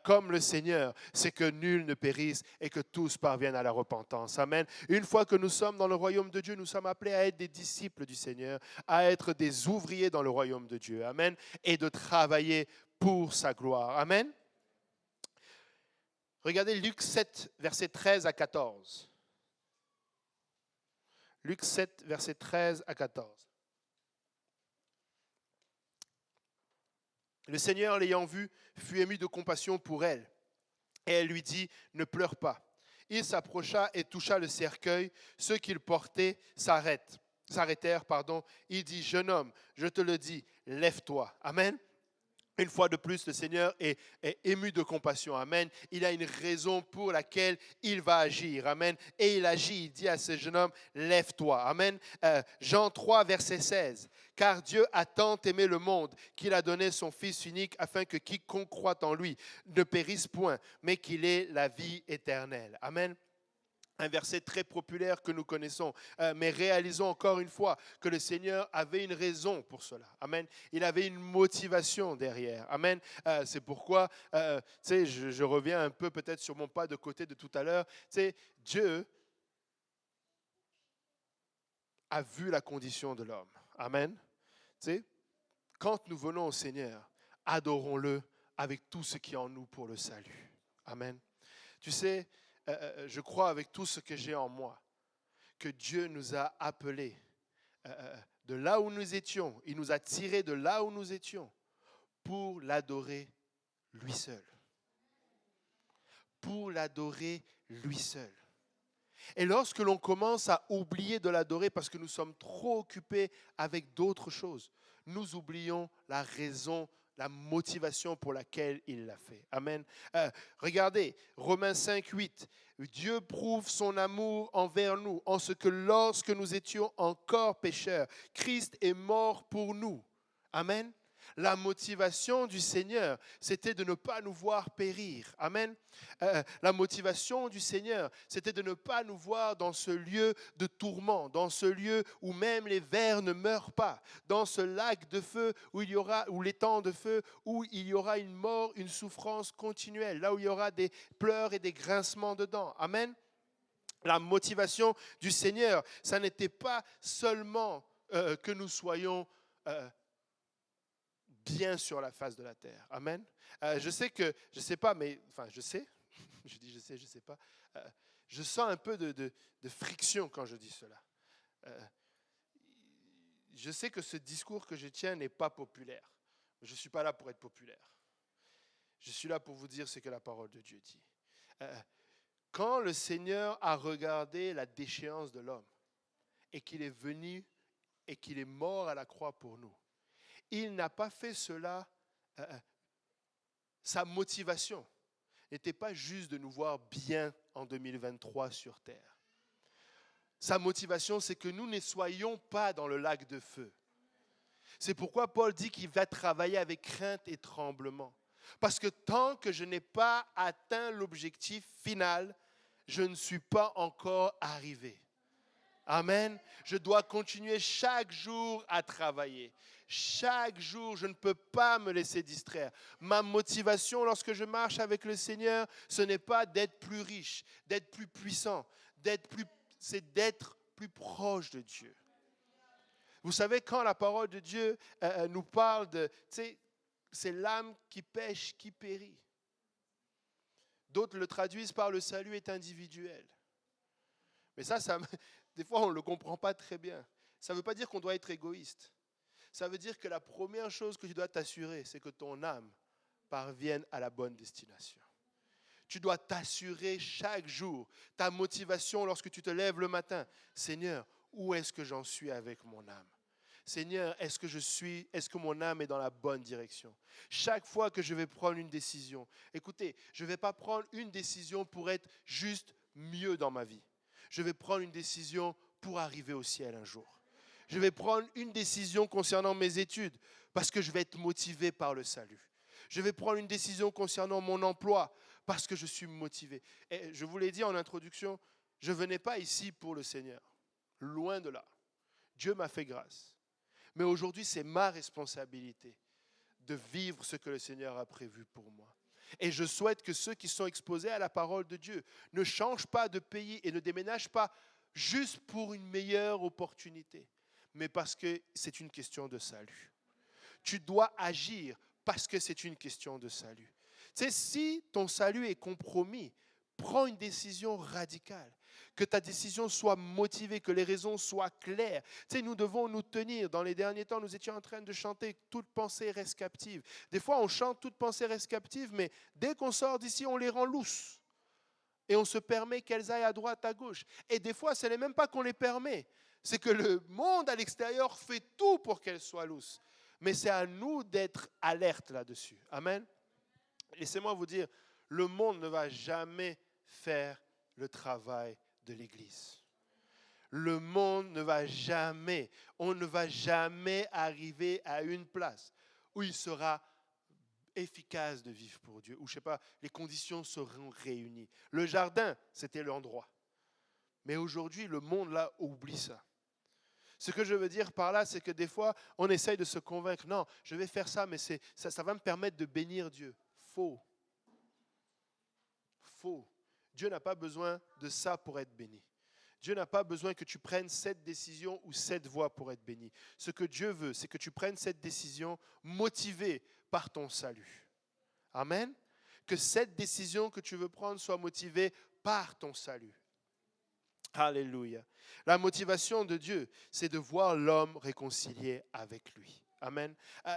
comme le Seigneur, c'est que nul ne périsse et que tous parviennent à la repentance. Amen. Une fois que nous sommes dans le royaume de Dieu, nous sommes appelés à être des disciples du Seigneur, à être des ouvriers dans le royaume de Dieu. Amen. Et de travailler pour sa gloire. Amen. Regardez Luc 7, versets 13 à 14. Luc 7, versets 13 à 14. Le Seigneur, l'ayant vue, fut ému de compassion pour elle. Et elle lui dit, ne pleure pas. Il s'approcha et toucha le cercueil. Ceux qu'il portait s'arrêtèrent. Il dit, jeune homme, je te le dis, lève-toi. Amen. Une fois de plus, le Seigneur est ému de compassion. Amen. Il a une raison pour laquelle il va agir. Amen. Et il agit. Il dit à ce jeune homme, lève-toi. Amen. Jean 3, verset 16. Car Dieu a tant aimé le monde qu'il a donné son Fils unique afin que quiconque croit en lui ne périsse point, mais qu'il ait la vie éternelle. Amen. Un verset très populaire que nous connaissons, mais réalisons encore une fois que le Seigneur avait une raison pour cela. Amen. Il avait une motivation derrière. Amen. C'est pourquoi, tu sais, je reviens un peu peut-être sur mon pas de côté de tout à l'heure. Tu sais, Dieu a vu la condition de l'homme. Amen. Tu sais, quand nous venons au Seigneur, adorons-le avec tout ce qui est en nous pour le salut. Amen. Tu sais, je crois avec tout ce que j'ai en moi que Dieu nous a appelés de là où nous étions. Il nous a tirés de là où nous étions pour l'adorer lui seul. Pour l'adorer lui seul. Et lorsque l'on commence à oublier de l'adorer parce que nous sommes trop occupés avec d'autres choses, nous oublions la raison, la motivation pour laquelle il l'a fait. Amen. Regardez, Romains 5, 8. Dieu prouve son amour envers nous en ce que lorsque nous étions encore pécheurs, Christ est mort pour nous. Amen. La motivation du Seigneur, c'était de ne pas nous voir périr. Amen. La motivation du Seigneur, c'était de ne pas nous voir dans ce lieu de tourment, dans ce lieu où même les vers ne meurent pas, dans ce lac de feu où l'étang de feu, où il y aura une mort, une souffrance continuelle, là où il y aura des pleurs et des grincements de dents. Amen. La motivation du Seigneur, ça n'était pas seulement que nous soyons bien sur la face de la terre. Amen. Je sais que, je ne sais pas, mais, enfin je sais, je dis je sais pas, je sens un peu de friction quand je dis cela. Je sais que ce discours que je tiens n'est pas populaire. Je ne suis pas là pour être populaire. Je suis là pour vous dire ce que la parole de Dieu dit. Quand le Seigneur a regardé la déchéance de l'homme et qu'il est venu et qu'il est mort à la croix pour nous, il n'a pas fait cela, sa motivation n'était pas juste de nous voir bien en 2023 sur terre. Sa motivation, c'est que nous ne soyons pas dans le lac de feu. C'est pourquoi Paul dit qu'il va travailler avec crainte et tremblement. Parce que tant que je n'ai pas atteint l'objectif final, je ne suis pas encore arrivé. Amen. Je dois continuer chaque jour à travailler. Chaque jour, je ne peux pas me laisser distraire. Ma motivation lorsque je marche avec le Seigneur, ce n'est pas d'être plus riche, d'être plus puissant, c'est d'être plus proche de Dieu. Vous savez, quand la parole de Dieu nous parle de, tu sais, c'est l'âme qui pêche, qui périt. D'autres le traduisent par le salut est individuel. Mais ça des fois, on ne le comprend pas très bien. Ça ne veut pas dire qu'on doit être égoïste. Ça veut dire que la première chose que tu dois t'assurer, c'est que ton âme parvienne à la bonne destination. Tu dois t'assurer chaque jour, ta motivation lorsque tu te lèves le matin. Seigneur, où est-ce que j'en suis avec mon âme? Seigneur, est-ce que mon âme est dans la bonne direction? Chaque fois que je vais prendre une décision, écoutez, je ne vais pas prendre une décision pour être juste mieux dans ma vie. Je vais prendre une décision pour arriver au ciel un jour. Je vais prendre une décision concernant mes études parce que je vais être motivé par le salut. Je vais prendre une décision concernant mon emploi parce que je suis motivé. Et je vous l'ai dit en introduction, je ne venais pas ici pour le Seigneur. Loin de là. Dieu m'a fait grâce. Mais aujourd'hui, c'est ma responsabilité de vivre ce que le Seigneur a prévu pour moi. Et je souhaite que ceux qui sont exposés à la parole de Dieu ne changent pas de pays et ne déménagent pas juste pour une meilleure opportunité, mais parce que c'est une question de salut. Tu dois agir parce que c'est une question de salut. Tu sais, si ton salut est compromis, prends une décision radicale. Que ta décision soit motivée, que les raisons soient claires. Tu sais, nous devons nous tenir. Dans les derniers temps, nous étions en train de chanter « Toute pensée reste captive ». Des fois, on chante « Toute pensée reste captive », mais dès qu'on sort d'ici, on les rend lousses. Et on se permet qu'elles aillent à droite, à gauche. Et des fois, ce n'est même pas qu'on les permet. C'est que le monde à l'extérieur fait tout pour qu'elles soient lousses. Mais c'est à nous d'être alertes là-dessus. Amen. Laissez-moi vous dire, le monde ne va jamais faire le travail de l'Église. Le monde ne va jamais, on ne va jamais arriver à une place où il sera efficace de vivre pour Dieu, où je sais pas, les conditions seront réunies. Le jardin, c'était l'endroit. Mais aujourd'hui, le monde, là, oublie ça. Ce que je veux dire par là, c'est que des fois, on essaye de se convaincre, non, je vais faire ça, mais ça va me permettre de bénir Dieu. Faux. Faux. Dieu n'a pas besoin de ça pour être béni. Dieu n'a pas besoin que tu prennes cette décision ou cette voie pour être béni. Ce que Dieu veut, c'est que tu prennes cette décision motivée par ton salut. Amen. Que cette décision que tu veux prendre soit motivée par ton salut. Alléluia. La motivation de Dieu, c'est de voir l'homme réconcilié avec lui. Amen.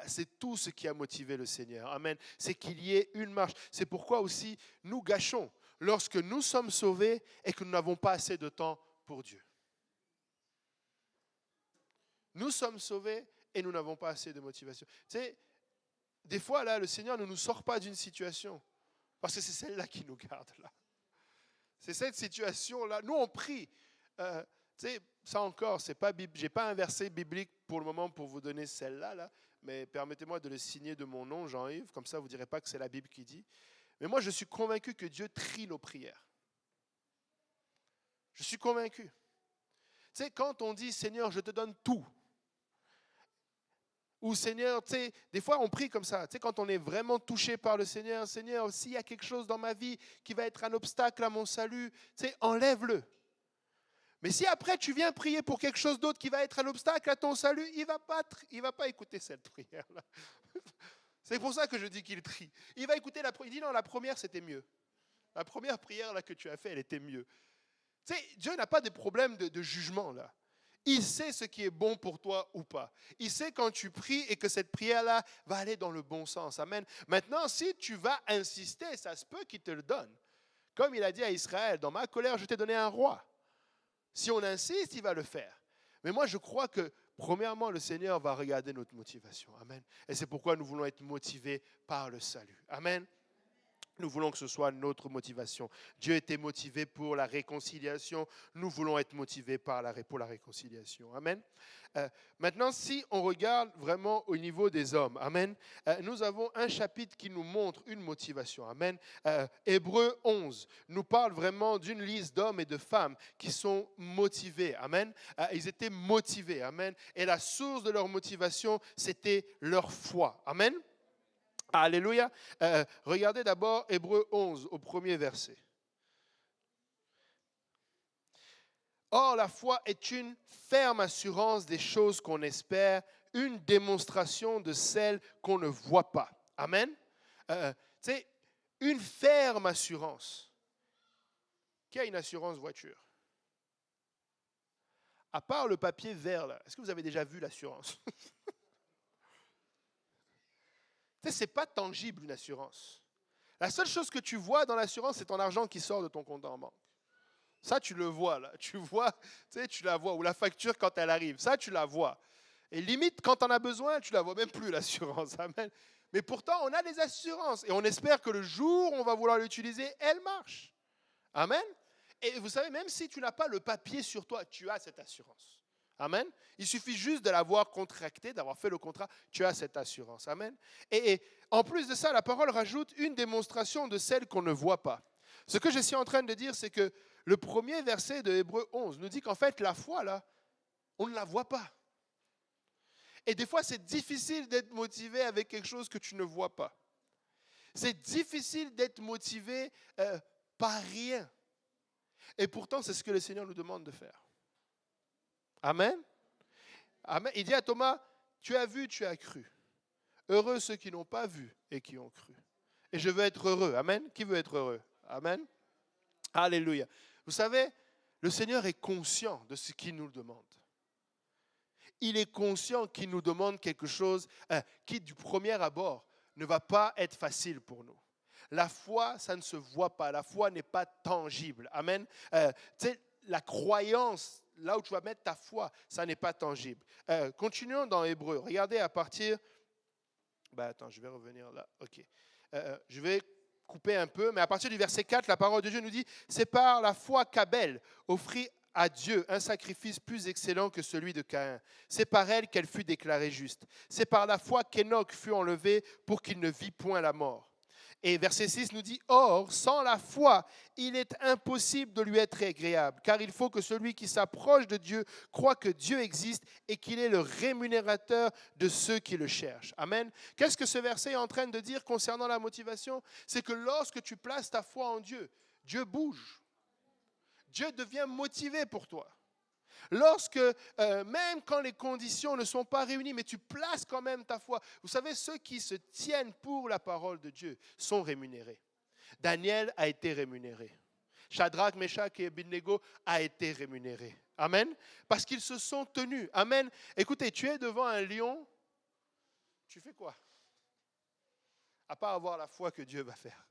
C'est tout ce qui a motivé le Seigneur. Amen. C'est qu'il y ait une marche. C'est pourquoi aussi nous gâchons lorsque nous sommes sauvés et que nous n'avons pas assez de temps pour Dieu. Nous sommes sauvés et nous n'avons pas assez de motivation. Tu sais, des fois, là, le Seigneur ne nous sort pas d'une situation parce que c'est celle-là qui nous garde là. C'est cette situation-là. Nous, on prie. Tu sais, ça encore, je n'ai pas un verset biblique pour le moment pour vous donner celle-là, là, mais permettez-moi de le signer de mon nom, Jean-Yves, comme ça vous ne direz pas que c'est la Bible qui dit. Mais moi, je suis convaincu que Dieu trie nos prières. Je suis convaincu. Tu sais, quand on dit, Seigneur, je te donne tout, ou Seigneur, tu sais, des fois on prie comme ça, tu sais, quand on est vraiment touché par le Seigneur, Seigneur, s'il y a quelque chose dans ma vie qui va être un obstacle à mon salut, tu sais, enlève-le. Mais si après tu viens prier pour quelque chose d'autre qui va être un obstacle à ton salut, il va pas écouter cette prière-là. C'est pour ça que je dis qu'il trie. Il va écouter la première. Il dit non, la première c'était mieux. La première prière là que tu as fait, elle était mieux. Tu sais, Dieu n'a pas de problème de jugement là. Il sait ce qui est bon pour toi ou pas. Il sait quand tu pries et que cette prière-là va aller dans le bon sens. Amen. Maintenant, si tu vas insister, ça se peut qu'il te le donne. Comme il a dit à Israël, dans ma colère, je t'ai donné un roi. Si on insiste, il va le faire. Mais moi, je crois que, premièrement, le Seigneur va regarder notre motivation. Amen. Et c'est pourquoi nous voulons être motivés par le salut. Amen. Nous voulons que ce soit notre motivation. Dieu était motivé pour la réconciliation. Nous voulons être motivés pour la réconciliation. Amen. Maintenant, si on regarde vraiment au niveau des hommes, amen, nous avons un chapitre qui nous montre une motivation. Amen. Hébreux 11 nous parle vraiment d'une liste d'hommes et de femmes qui sont motivés. Amen. Ils étaient motivés. Amen. Et la source de leur motivation, c'était leur foi. Amen. Alléluia. Regardez d'abord Hébreux 11 au premier verset. Or, la foi est une ferme assurance des choses qu'on espère, une démonstration de celles qu'on ne voit pas. Amen. C'est une ferme assurance. Qui a une assurance voiture? À part le papier vert, là, est-ce que vous avez déjà vu l'assurance? Ce n'est pas tangible, une assurance. La seule chose que tu vois dans l'assurance, c'est ton argent qui sort de ton compte en banque. Ça, tu le vois, là. Tu la vois. Ou la facture quand elle arrive. Ça, tu la vois. Et limite, quand tu en as besoin, tu ne la vois même plus, l'assurance. Amen. Mais pourtant, on a des assurances. Et on espère que le jour où on va vouloir l'utiliser, elle marche. Amen. Et vous savez, même si tu n'as pas le papier sur toi, tu as cette assurance. Amen. Il suffit juste de l'avoir contracté, d'avoir fait le contrat, tu as cette assurance. Amen. Et en plus de ça, la parole rajoute une démonstration de celle qu'on ne voit pas. Ce que je suis en train de dire, c'est que le premier verset de Hébreux 11 nous dit qu'en fait, la foi, là, on ne la voit pas. Et des fois, c'est difficile d'être motivé avec quelque chose que tu ne vois pas. C'est difficile d'être motivé par rien. Et pourtant, c'est ce que le Seigneur nous demande de faire. Amen. Amen. Il dit à Thomas, tu as vu, tu as cru. Heureux ceux qui n'ont pas vu et qui ont cru. Et je veux être heureux. Amen. Qui veut être heureux? Amen. Alléluia. Vous savez, le Seigneur est conscient de ce qu'il nous demande. Il est conscient qu'il nous demande quelque chose qui, du premier abord, ne va pas être facile pour nous. La foi, ça ne se voit pas. La foi n'est pas tangible. Amen. Tu sais, la croyance, là où tu vas mettre ta foi, ça n'est pas tangible. Continuons dans Hébreux. Regardez à partir... attends, je vais revenir là. OK. Je vais couper un peu, mais à partir du verset 4, la parole de Dieu nous dit « C'est par la foi qu'Abel offrit à Dieu un sacrifice plus excellent que celui de Caïn. C'est par elle qu'elle fut déclarée juste. C'est par la foi qu'Enoch fut enlevé pour qu'il ne vit point la mort. Et verset 6 nous dit, « Or, sans la foi, il est impossible de lui être agréable, car il faut que celui qui s'approche de Dieu croit que Dieu existe et qu'il est le rémunérateur de ceux qui le cherchent. » Amen. Qu'est-ce que ce verset est en train de dire concernant la motivation? C'est que lorsque tu places ta foi en Dieu, Dieu bouge. Dieu devient motivé pour toi. Lorsque, même quand les conditions ne sont pas réunies, mais tu places quand même ta foi. Vous savez, ceux qui se tiennent pour la parole de Dieu sont rémunérés. Daniel a été rémunéré. Shadrach, Meshach et Abednego a été rémunéré. Amen. Parce qu'ils se sont tenus. Amen. Écoutez, tu es devant un lion, tu fais quoi? À part avoir la foi que Dieu va faire.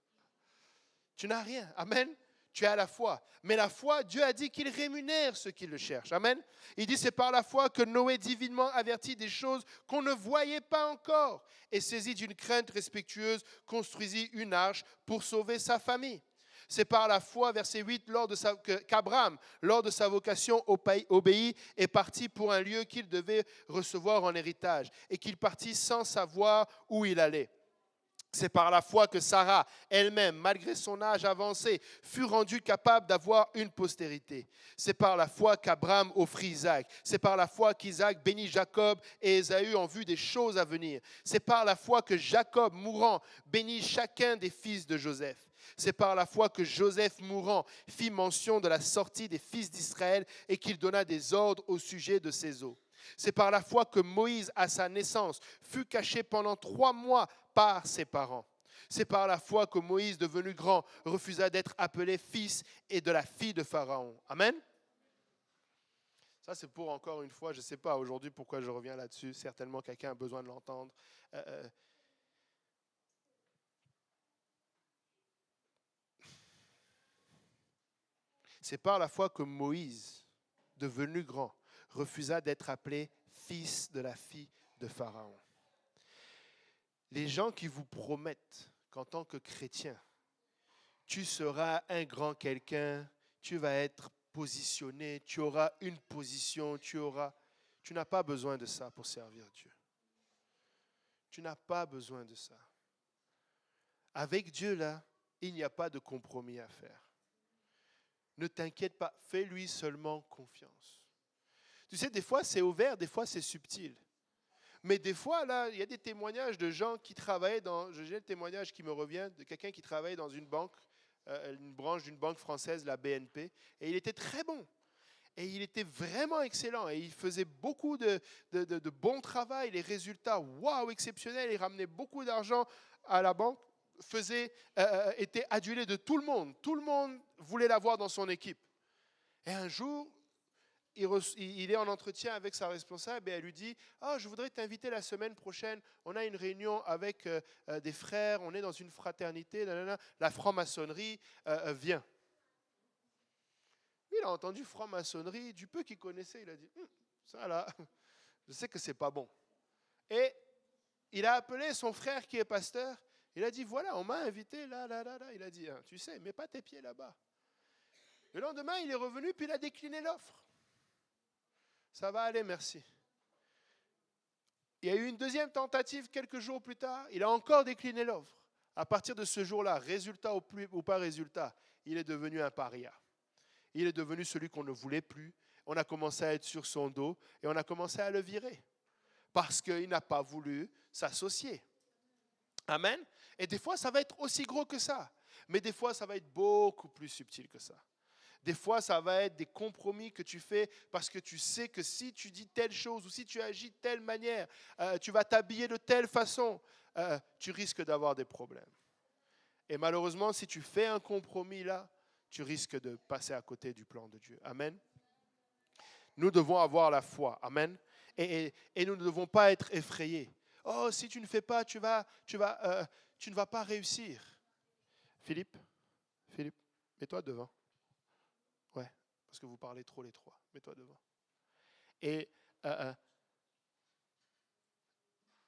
Tu n'as rien. Amen. Tu as la foi. Mais la foi, Dieu a dit qu'il rémunère ceux qui le cherchent. Amen. Il dit, c'est par la foi que Noé, divinement averti des choses qu'on ne voyait pas encore, et saisi d'une crainte respectueuse, construisit une arche pour sauver sa famille. C'est par la foi, verset 8, qu'Abraham, lors de sa vocation obéit, est parti pour un lieu qu'il devait recevoir en héritage, et qu'il partit sans savoir où il allait. C'est par la foi que Sarah, elle-même, malgré son âge avancé, fut rendue capable d'avoir une postérité. C'est par la foi qu'Abraham offrit Isaac. C'est par la foi qu'Isaac bénit Jacob et Ésaü en vue des choses à venir. C'est par la foi que Jacob, mourant, bénit chacun des fils de Joseph. C'est par la foi que Joseph, mourant, fit mention de la sortie des fils d'Israël et qu'il donna des ordres au sujet de ses os. C'est par la foi que Moïse, à sa naissance, fut caché pendant 3 mois par ses parents. C'est par la foi que Moïse, devenu grand, refusa d'être appelé fils et de la fille de Pharaon. Amen. Ça, c'est pour encore une fois, je ne sais pas aujourd'hui pourquoi je reviens là-dessus. Certainement, quelqu'un a besoin de l'entendre. C'est par la foi que Moïse, devenu grand, refusa d'être appelé fils de la fille de Pharaon. Les gens qui vous promettent qu'en tant que chrétien, tu seras un grand quelqu'un, tu vas être positionné, tu auras une position, tu n'as pas besoin de ça pour servir Dieu. Tu n'as pas besoin de ça. Avec Dieu, là, il n'y a pas de compromis à faire. Ne t'inquiète pas, fais-lui seulement confiance. Tu sais, des fois, c'est ouvert, des fois, c'est subtil. Mais des fois, là, il y a des témoignages de gens qui travaillaient j'ai le témoignage qui me revient de quelqu'un qui travaillait dans une banque, une branche d'une banque française, la BNP, et il était très bon. Et il était vraiment excellent. Et il faisait beaucoup de bon travail, les résultats, waouh, exceptionnels. Il ramenait beaucoup d'argent à la banque, était adulé de tout le monde. Tout le monde voulait l'avoir dans son équipe. Et un jour, il est en entretien avec sa responsable et elle lui dit « Ah, je voudrais t'inviter la semaine prochaine. On a une réunion avec des frères, on est dans une fraternité, la franc-maçonnerie, viens. » Il a entendu franc-maçonnerie, du peu qu'il connaissait, il a dit « Ça là, je sais que c'est pas bon. » Et il a appelé son frère qui est pasteur. Il a dit « Voilà, on m'a invité là. » Il a dit « Tu sais, mets pas tes pieds là-bas. » Le lendemain, il est revenu puis il a décliné l'offre. Ça va aller, merci. Il y a eu une deuxième tentative quelques jours plus tard. Il a encore décliné l'offre. À partir de ce jour-là, résultat ou pas résultat, il est devenu un paria. Il est devenu celui qu'on ne voulait plus. On a commencé à être sur son dos et on a commencé à le virer. Parce qu'il n'a pas voulu s'associer. Amen. Et des fois, ça va être aussi gros que ça. Mais des fois, ça va être beaucoup plus subtil que ça. Des fois, ça va être des compromis que tu fais parce que tu sais que si tu dis telle chose ou si tu agis de telle manière, tu vas t'habiller de telle façon, tu risques d'avoir des problèmes. Et malheureusement, si tu fais un compromis là, tu risques de passer à côté du plan de Dieu. Amen. Nous devons avoir la foi. Amen. Et nous ne devons pas être effrayés. Oh, si tu ne fais pas, tu ne vas pas réussir. Philippe, mets-toi devant. Ouais, parce que vous parlez trop les trois. Mets-toi devant. Et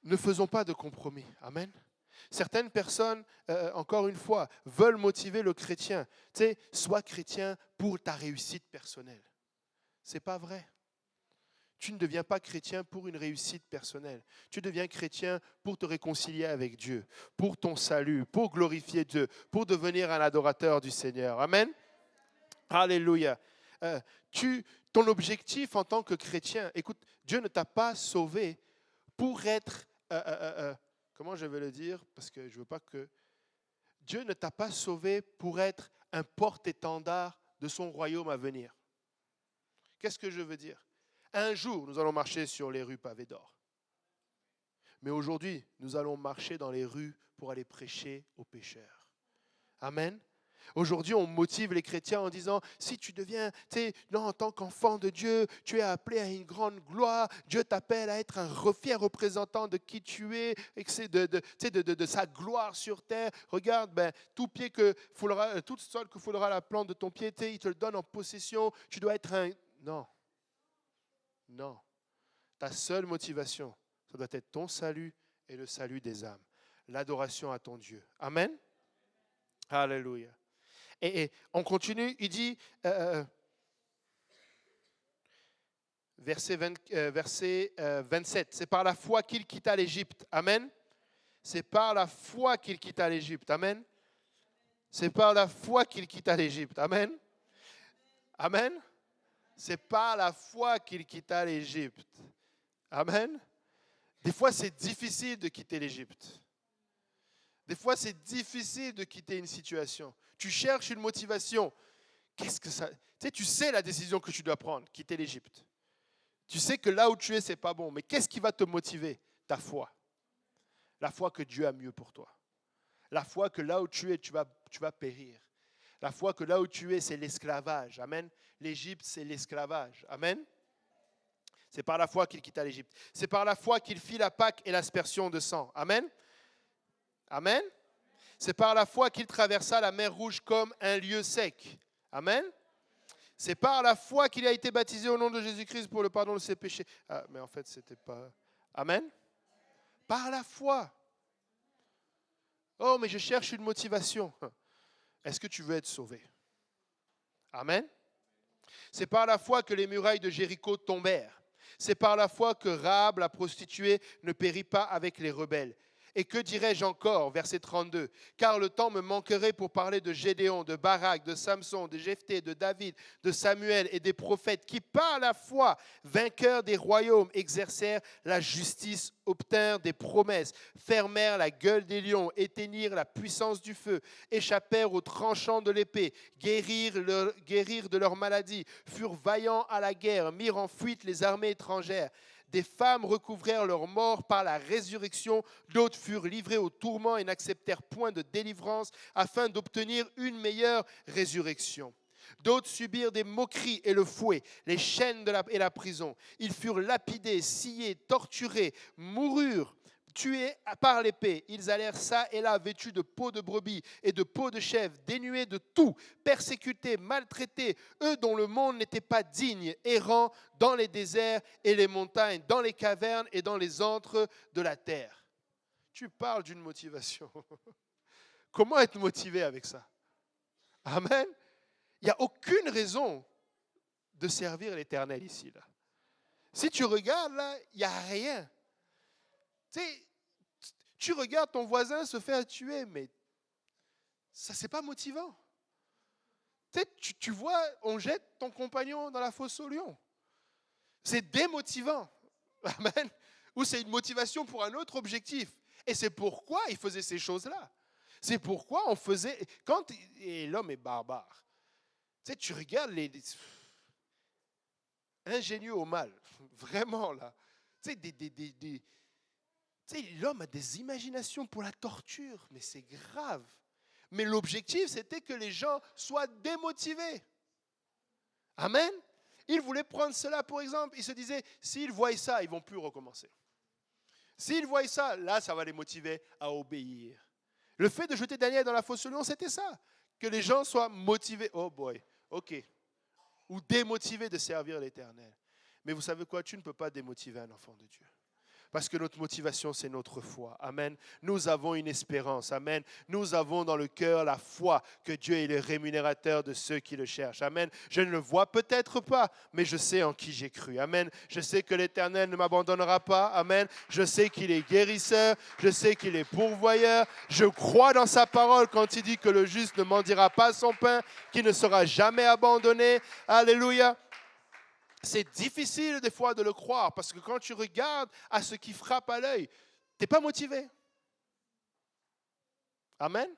ne faisons pas de compromis. Amen. Certaines personnes, encore une fois, veulent motiver le chrétien. Tu sais, sois chrétien pour ta réussite personnelle. C'est pas vrai. Tu ne deviens pas chrétien pour une réussite personnelle. Tu deviens chrétien pour te réconcilier avec Dieu, pour ton salut, pour glorifier Dieu, pour devenir un adorateur du Seigneur. Amen. Alléluia. Euh, Ton objectif en tant que chrétien, écoute, Dieu ne t'a pas sauvé pour être, comment je vais le dire, parce que je ne veux pas que... Dieu ne t'a pas sauvé pour être un porte-étendard de son royaume à venir. Qu'est-ce que je veux dire? Un jour, nous allons marcher sur les rues pavées d'or. Mais aujourd'hui, nous allons marcher dans les rues pour aller prêcher aux pécheurs. Amen. Aujourd'hui, on motive les chrétiens en disant, si tu deviens, en tant qu'enfant de Dieu, tu es appelé à une grande gloire, Dieu t'appelle à être un fier représentant de qui tu es, et que c'est de sa gloire sur terre. Regarde, tout toute sol que foulera la plante de ton pied, il te le donne en possession, tu dois être un... Non. Ta seule motivation, ça doit être ton salut et le salut des âmes. L'adoration à ton Dieu. Amen. Alléluia. Et on continue, il dit, verset 27, c'est par la foi qu'il quitta l'Égypte. Amen. C'est par la foi qu'il quitta l'Égypte. Amen. C'est par la foi qu'il quitta l'Égypte. Amen. Amen. C'est par la foi qu'il quitta l'Égypte. Amen. Des fois, c'est difficile de quitter l'Égypte. Des fois, c'est difficile de quitter une situation. Tu cherches une motivation. Qu'est-ce que ça... Tu sais la décision que tu dois prendre, quitter l'Égypte. Tu sais que là où tu es, ce n'est pas bon. Mais qu'est-ce qui va te motiver? Ta foi. La foi que Dieu a mieux pour toi. La foi que là où tu es, tu vas périr. La foi que là où tu es, c'est l'esclavage. Amen. L'Égypte, c'est l'esclavage. Amen. C'est par la foi qu'il quitta l'Égypte. C'est par la foi qu'il fit la Pâque et l'aspersion de sang. Amen. Amen. C'est par la foi qu'il traversa la mer Rouge comme un lieu sec. Amen. C'est par la foi qu'il a été baptisé au nom de Jésus-Christ pour le pardon de ses péchés. Ah, mais en fait, c'était pas... Amen. Par la foi. Oh, mais je cherche une motivation. Est-ce que tu veux être sauvé? Amen. C'est par la foi que les murailles de Jéricho tombèrent. C'est par la foi que Rahab, la prostituée, ne périt pas avec les rebelles. Et que dirais-je encore, verset 32, car le temps me manquerait pour parler de Gédéon, de Barak, de Samson, de Jephthé, de David, de Samuel et des prophètes qui, par la foi, vainqueurs des royaumes, exercèrent la justice, obtinrent des promesses, fermèrent la gueule des lions, éteignirent la puissance du feu, échappèrent aux tranchants de l'épée, guérirent de leur maladie, furent vaillants à la guerre, mirent en fuite les armées étrangères. Des femmes recouvrèrent leur mort par la résurrection, d'autres furent livrées au tourment et n'acceptèrent point de délivrance afin d'obtenir une meilleure résurrection. D'autres subirent des moqueries et le fouet, les chaînes et la prison. Ils furent lapidés, sciés, torturés, moururent, tués par l'épée. Ils allèrent çà et là vêtus de peaux de brebis et de peaux de chèvre, dénués de tout, persécutés, maltraités, eux dont le monde n'était pas digne, errant dans les déserts et les montagnes, dans les cavernes et dans les antres de la terre. Tu parles d'une motivation. Comment être motivé avec ça? Amen. Il n'y a aucune raison de servir l'Éternel ici. Là. Si tu regardes, là, il n'y a rien. Tu regardes ton voisin se faire tuer, mais ça, c'est pas motivant. Tu vois, on jette ton compagnon dans la fosse au lion. C'est démotivant. Amen. Ou c'est une motivation pour un autre objectif. Et c'est pourquoi il faisait ces choses-là. C'est pourquoi on faisait... Et l'homme est barbare. Tu regardes les ingénieux au mal. Vraiment, là. L'homme a des imaginations pour la torture, mais c'est grave. Mais l'objectif, c'était que les gens soient démotivés. Amen. Il voulait prendre cela pour exemple. Il se disait, s'ils voient ça, ils ne vont plus recommencer. S'ils voient ça, là, ça va les motiver à obéir. Le fait de jeter Daniel dans la fosse au lion, c'était ça. Que les gens soient motivés. Oh boy, ok. Ou démotivés de servir l'Éternel. Mais vous savez quoi? Tu ne peux pas démotiver un enfant de Dieu. Parce que notre motivation, c'est notre foi. Amen. Nous avons une espérance. Amen. Nous avons dans le cœur la foi que Dieu est le rémunérateur de ceux qui le cherchent. Amen. Je ne le vois peut-être pas, mais je sais en qui j'ai cru. Amen. Je sais que l'Éternel ne m'abandonnera pas. Amen. Je sais qu'il est guérisseur. Je sais qu'il est pourvoyeur. Je crois dans sa parole quand il dit que le juste ne mendira pas son pain, qu'il ne sera jamais abandonné. Alléluia. C'est difficile des fois de le croire parce que quand tu regardes à ce qui frappe à l'œil, tu n'es pas motivé. Amen.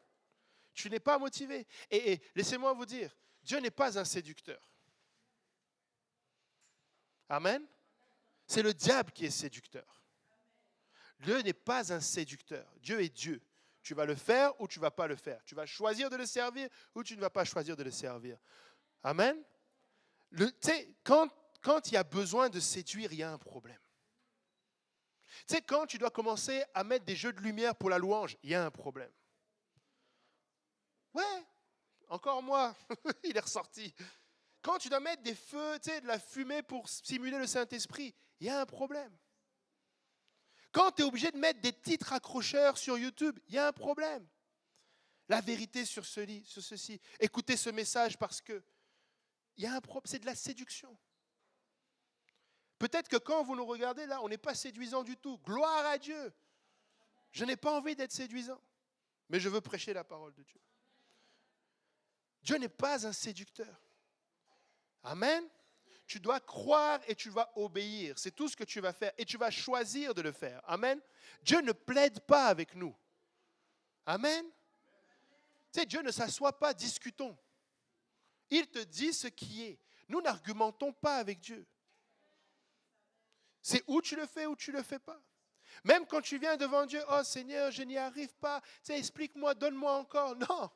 Tu n'es pas motivé. Et laissez-moi vous dire, Dieu n'est pas un séducteur. Amen. C'est le diable qui est séducteur. Dieu n'est pas un séducteur. Dieu est Dieu. Tu vas le faire ou tu ne vas pas le faire. Tu vas choisir de le servir ou tu ne vas pas choisir de le servir. Amen. Tu sais, quand il y a besoin de séduire, il y a un problème. Tu sais, quand tu dois commencer à mettre des jeux de lumière pour la louange, il y a un problème. Ouais, encore moi, il est ressorti. Quand tu dois mettre des feux, tu sais, de la fumée pour simuler le Saint-Esprit, il y a un problème. Quand tu es obligé de mettre des titres accrocheurs sur YouTube, il y a un problème. La vérité sur ceci. Écoutez ce message parce que il y a un problème, c'est de la séduction. Peut-être que quand vous nous regardez là, on n'est pas séduisant du tout. Gloire à Dieu. Je n'ai pas envie d'être séduisant, mais je veux prêcher la parole de Dieu. Dieu n'est pas un séducteur. Amen. Tu dois croire et tu vas obéir. C'est tout ce que tu vas faire et tu vas choisir de le faire. Amen. Dieu ne plaide pas avec nous. Amen. Tu sais, Dieu ne s'assoit pas, discutons. Il te dit ce qui est. Nous n'argumentons pas avec Dieu. C'est où tu le fais ou tu ne le fais pas. Même quand tu viens devant Dieu, oh Seigneur, je n'y arrive pas. Tu sais, explique-moi, donne-moi encore. Non.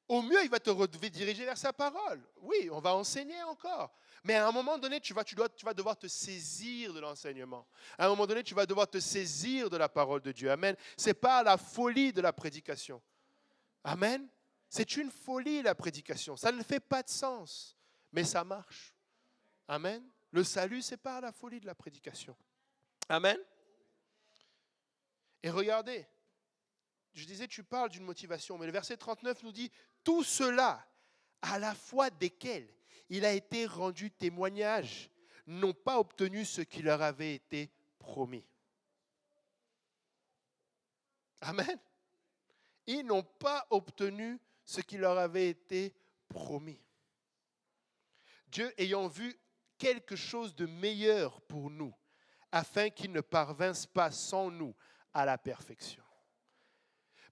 Au mieux, il va te rediriger vers sa parole. Oui, on va enseigner encore. Mais à un moment donné, tu vas devoir te saisir de l'enseignement. À un moment donné, tu vas devoir te saisir de la parole de Dieu. Amen. Ce n'est pas la folie de la prédication. Amen. C'est une folie, la prédication. Ça ne fait pas de sens, mais ça marche. Amen. Le salut, c'est pas la folie de la prédication. Amen. Et regardez, je disais, tu parles d'une motivation, mais le verset 39 nous dit, tout cela, à la fois desquels il a été rendu témoignage, n'ont pas obtenu ce qui leur avait été promis. Amen. Ils n'ont pas obtenu ce qui leur avait été promis. Dieu ayant vu quelque chose de meilleur pour nous, afin qu'ils ne parvinssent pas sans nous à la perfection.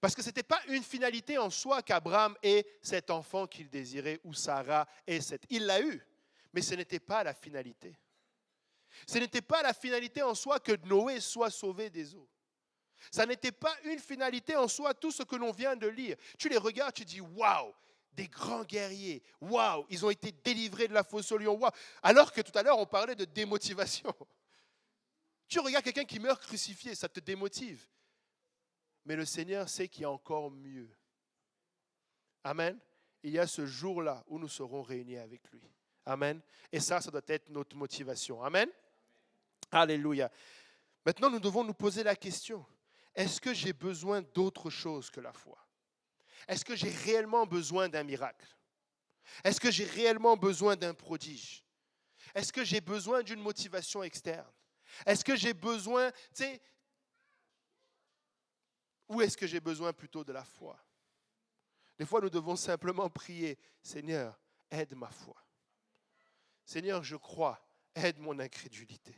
Parce que ce n'était pas une finalité en soi qu'Abraham ait cet enfant qu'il désirait, ou Sarah ait cette. Il l'a eu, mais ce n'était pas la finalité. Ce n'était pas la finalité en soi que Noé soit sauvé des eaux. Ça n'était pas une finalité en soi, tout ce que l'on vient de lire. Tu les regardes, tu dis, waouh, des grands guerriers, waouh, ils ont été délivrés de la fosse au lion, waouh. Alors que tout à l'heure, on parlait de démotivation. Tu regardes quelqu'un qui meurt crucifié, ça te démotive. Mais le Seigneur sait qu'il y a encore mieux. Amen. Il y a ce jour-là où nous serons réunis avec lui. Amen. Et ça doit être notre motivation. Amen. Alléluia. Maintenant, nous devons nous poser la question. Est-ce que j'ai besoin d'autre chose que la foi? Est-ce que j'ai réellement besoin d'un miracle? Est-ce que j'ai réellement besoin d'un prodige? Est-ce que j'ai besoin d'une motivation externe? Est-ce que j'ai besoin, ou est-ce que j'ai besoin plutôt de la foi? Des fois, nous devons simplement prier, Seigneur, aide ma foi. Seigneur, je crois, aide mon incrédulité.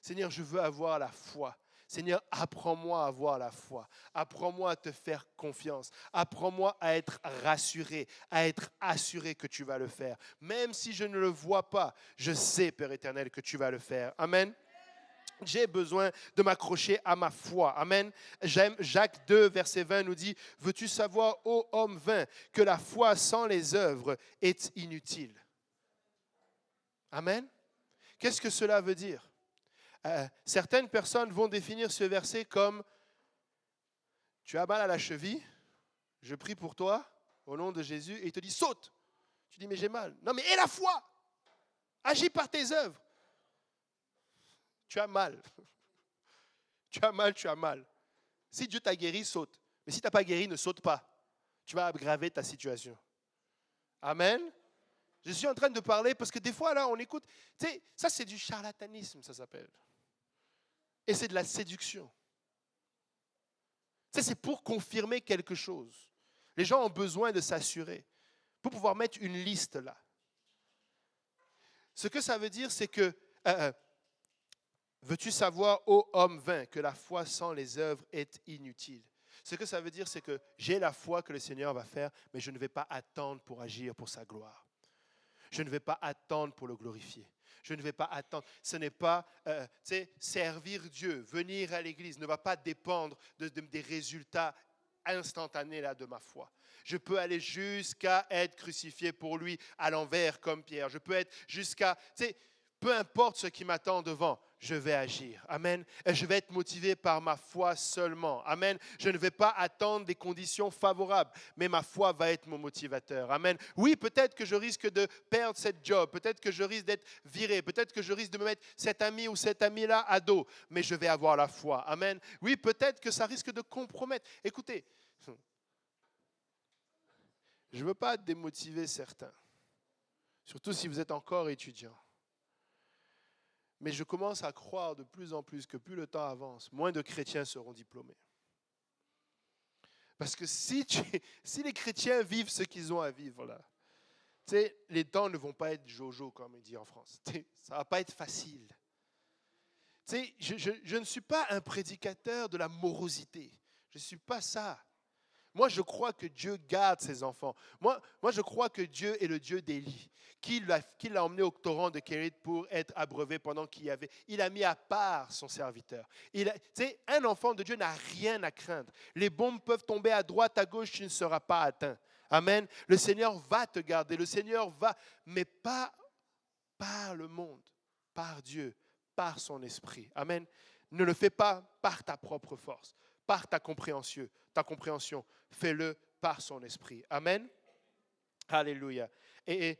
Seigneur, je veux avoir la foi. Seigneur, apprends-moi à avoir la foi. Apprends-moi à te faire confiance. Apprends-moi à être rassuré, à être assuré que tu vas le faire. Même si je ne le vois pas, je sais, Père éternel, que tu vas le faire. Amen. J'ai besoin de m'accrocher à ma foi. Amen. Jacques 2, verset 20 nous dit, « Veux-tu savoir, ô homme vain, que la foi sans les œuvres est inutile ?» Amen. Qu'est-ce que cela veut dire? Certaines personnes vont définir ce verset comme « Tu as mal à la cheville, je prie pour toi, au nom de Jésus, et il te dit « Saute !» Tu dis « Mais j'ai mal. » Non, mais aie la foi. Agis par tes œuvres. Tu as mal. Tu as mal, tu as mal. Si Dieu t'a guéri, saute. Mais si tu n'as pas guéri, ne saute pas. Tu vas aggraver ta situation. Amen. Je suis en train de parler parce que des fois, là, on écoute. Tu sais, ça, c'est du charlatanisme, ça s'appelle. Et c'est de la séduction. Tu sais, c'est pour confirmer quelque chose. Les gens ont besoin de s'assurer. Pour pouvoir mettre une liste là. Ce que ça veut dire, c'est que, veux-tu savoir, ô homme vain, que la foi sans les œuvres est inutile. Ce que ça veut dire, c'est que j'ai la foi que le Seigneur va faire, mais je ne vais pas attendre pour agir pour sa gloire. Je ne vais pas attendre pour le glorifier. Je ne vais pas attendre. Ce n'est pas, servir Dieu, venir à l'église ne va pas dépendre des résultats instantanés là, de ma foi. Je peux aller jusqu'à être crucifié pour lui à l'envers comme Pierre. Je peux être jusqu'à, peu importe ce qui m'attend devant, je vais agir. Amen. Et je vais être motivé par ma foi seulement. Amen. Je ne vais pas attendre des conditions favorables, mais ma foi va être mon motivateur. Amen. Oui, peut-être que je risque de perdre cette job, peut-être que je risque d'être viré, peut-être que je risque de me mettre cet ami ou cette amie-là à dos, mais je vais avoir la foi. Amen. Oui, peut-être que ça risque de compromettre. Écoutez, je ne veux pas démotiver certains, surtout si vous êtes encore étudiant. Mais je commence à croire de plus en plus que plus le temps avance, moins de chrétiens seront diplômés. Parce que si les chrétiens vivent ce qu'ils ont à vivre là, les temps ne vont pas être jojo, comme on dit en France. Ça ne va pas être facile. Je ne suis pas un prédicateur de la morosité. Je ne suis pas ça. Moi, je crois que Dieu garde ses enfants. Moi, je crois que Dieu est le Dieu d'Élie, qu'il l'a emmené au torrent de Kérit pour être abreuvé pendant qu'il y avait. Il a mis à part son serviteur. Un enfant de Dieu n'a rien à craindre. Les bombes peuvent tomber à droite, à gauche, tu ne seras pas atteint. Amen. Le Seigneur va te garder. Le Seigneur va, mais pas par le monde, par Dieu, par son esprit. Amen. Ne le fais pas par ta propre force, par ta compréhension. Fais-le par son esprit. Amen. Alléluia. Et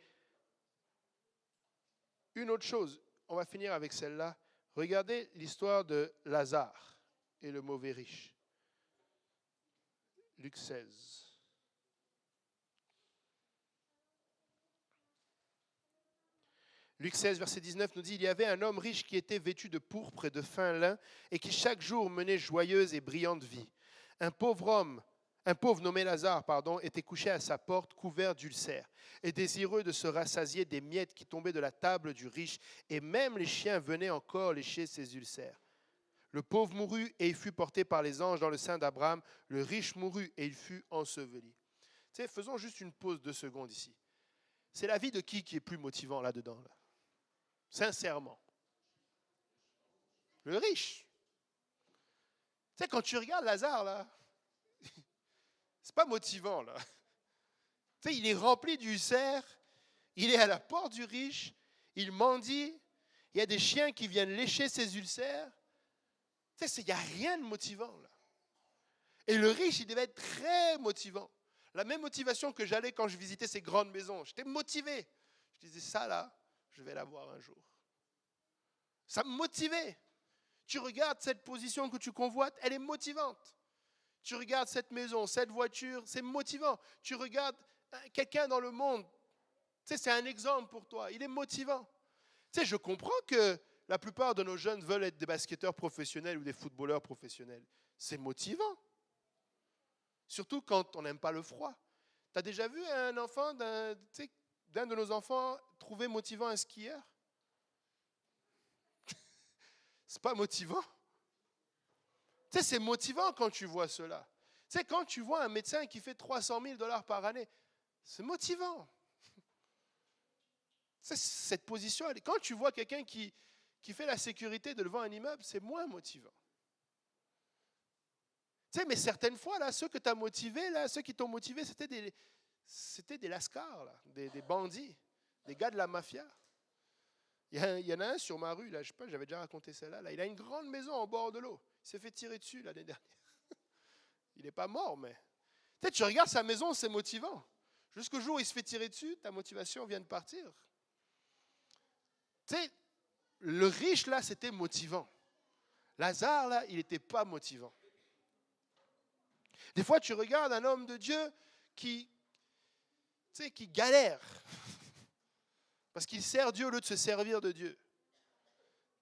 une autre chose, on va finir avec celle-là. Regardez l'histoire de Lazare et le mauvais riche. Luc 16. Luc 16, verset 19 nous dit, « Il y avait un homme riche qui était vêtu de pourpre et de fin lin et qui chaque jour menait joyeuse et brillante vie. Un pauvre nommé Lazare, était couché à sa porte, couvert d'ulcères, et désireux de se rassasier des miettes qui tombaient de la table du riche, et même les chiens venaient encore lécher ses ulcères. Le pauvre mourut et il fut porté par les anges dans le sein d'Abraham. Le riche mourut et il fut enseveli. » Faisons juste une pause 2 secondes ici. C'est la vie de qui est plus motivant là-dedans là? Sincèrement. Le riche. Quand tu regardes Lazare, là, c'est pas motivant, là. Il est rempli d'ulcères, il est à la porte du riche, il mendie, il y a des chiens qui viennent lécher ses ulcères. Il n'y a rien de motivant, là. Et le riche, il devait être très motivant. La même motivation que j'allais quand je visitais ces grandes maisons. J'étais motivé. Je disais, ça, là, je vais l'avoir un jour. Ça me motivait. Tu regardes cette position que tu convoites, elle est motivante. Tu regardes cette maison, cette voiture, c'est motivant. Tu regardes quelqu'un dans le monde, c'est un exemple pour toi, il est motivant. Je comprends que la plupart de nos jeunes veulent être des basketteurs professionnels ou des footballeurs professionnels. C'est motivant. Surtout quand on n'aime pas le froid. Tu as déjà vu un enfant d'un de nos enfants trouver motivant un skieur? C'est pas motivant. C'est motivant quand tu vois cela. Quand tu vois un médecin qui fait 300 000 $ par année, c'est motivant. Cette position, quand tu vois quelqu'un qui fait la sécurité devant un immeuble, c'est moins motivant. Mais certaines fois, là, ceux que tu as motivés, là, ceux qui t'ont motivé, c'était des lascars, là, des bandits, des gars de la mafia. Il y en a un sur ma rue, là, je sais pas, j'avais déjà raconté celle-là. Là, il a une grande maison au bord de l'eau. Il s'est fait tirer dessus l'année dernière. Il n'est pas mort, mais... Tu regardes sa maison, c'est motivant. Jusqu'au jour où il se fait tirer dessus, ta motivation vient de partir. Le riche, là, c'était motivant. Lazare, là, il n'était pas motivant. Des fois, tu regardes un homme de Dieu qui galère. Parce qu'il sert Dieu au lieu de se servir de Dieu.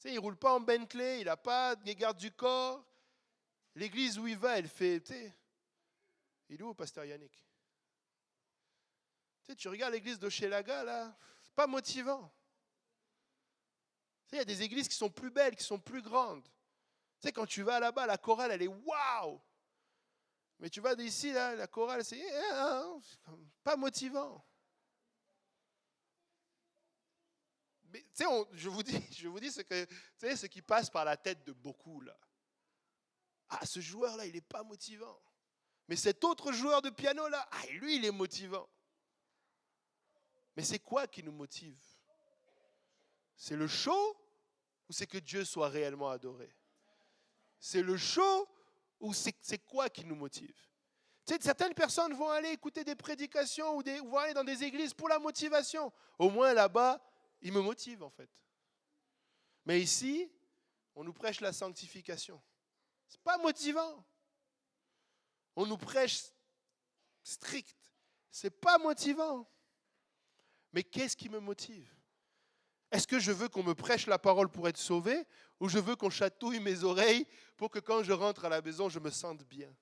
Il ne roule pas en Bentley, il n'a pas de garde du corps. L'église où il va, elle fait... Il est où, pasteur Yannick? Tu regardes l'église d'Hochelaga, là, c'est pas motivant. Il y a des églises qui sont plus belles, qui sont plus grandes. Quand tu vas là-bas, la chorale, elle est waouh! Mais tu vas d'ici, là, la chorale, c'est pas motivant. Mais, je vous dis ce qui passe par la tête de beaucoup, là. Ah, ce joueur-là, il n'est pas motivant. Mais cet autre joueur de piano, là, lui, il est motivant. Mais c'est quoi qui nous motive? C'est le show ou c'est que Dieu soit réellement adoré? C'est le show ou c'est quoi qui nous motive? Certaines personnes vont aller écouter des prédications ou vont aller dans des églises pour la motivation. Au moins là-bas, ils me motivent en fait. Mais ici, on nous prêche la sanctification. Ce n'est pas motivant. On nous prêche strict. Ce n'est pas motivant. Mais qu'est-ce qui me motive? Est-ce que je veux qu'on me prêche la parole pour être sauvé ou je veux qu'on chatouille mes oreilles pour que quand je rentre à la maison, je me sente bien?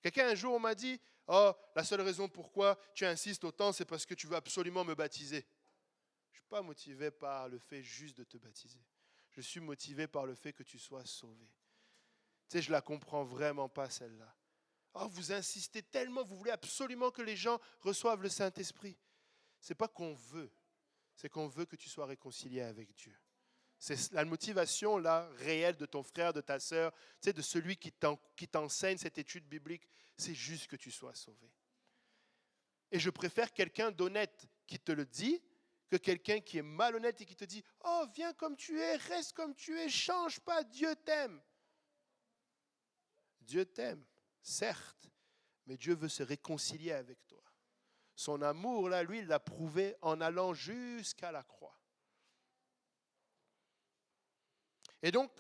Quelqu'un un jour m'a dit, « Oh, la seule raison pourquoi tu insistes autant, c'est parce que tu veux absolument me baptiser. » Je ne suis pas motivé par le fait juste de te baptiser. Je suis motivé par le fait que tu sois sauvé. Je ne la comprends vraiment pas celle-là. Oh, vous insistez tellement, vous voulez absolument que les gens reçoivent le Saint-Esprit. Ce n'est pas qu'on veut, c'est qu'on veut que tu sois réconcilié avec Dieu. C'est la motivation là, réelle de ton frère, de ta sœur, de celui qui t'enseigne cette étude biblique, c'est juste que tu sois sauvé. Et je préfère quelqu'un d'honnête qui te le dit que quelqu'un qui est malhonnête et qui te dit « Oh, viens comme tu es, reste comme tu es, change pas, Dieu t'aime. » Dieu t'aime, certes, mais Dieu veut se réconcilier avec toi. Son amour, là, lui, il l'a prouvé en allant jusqu'à la croix. Et donc,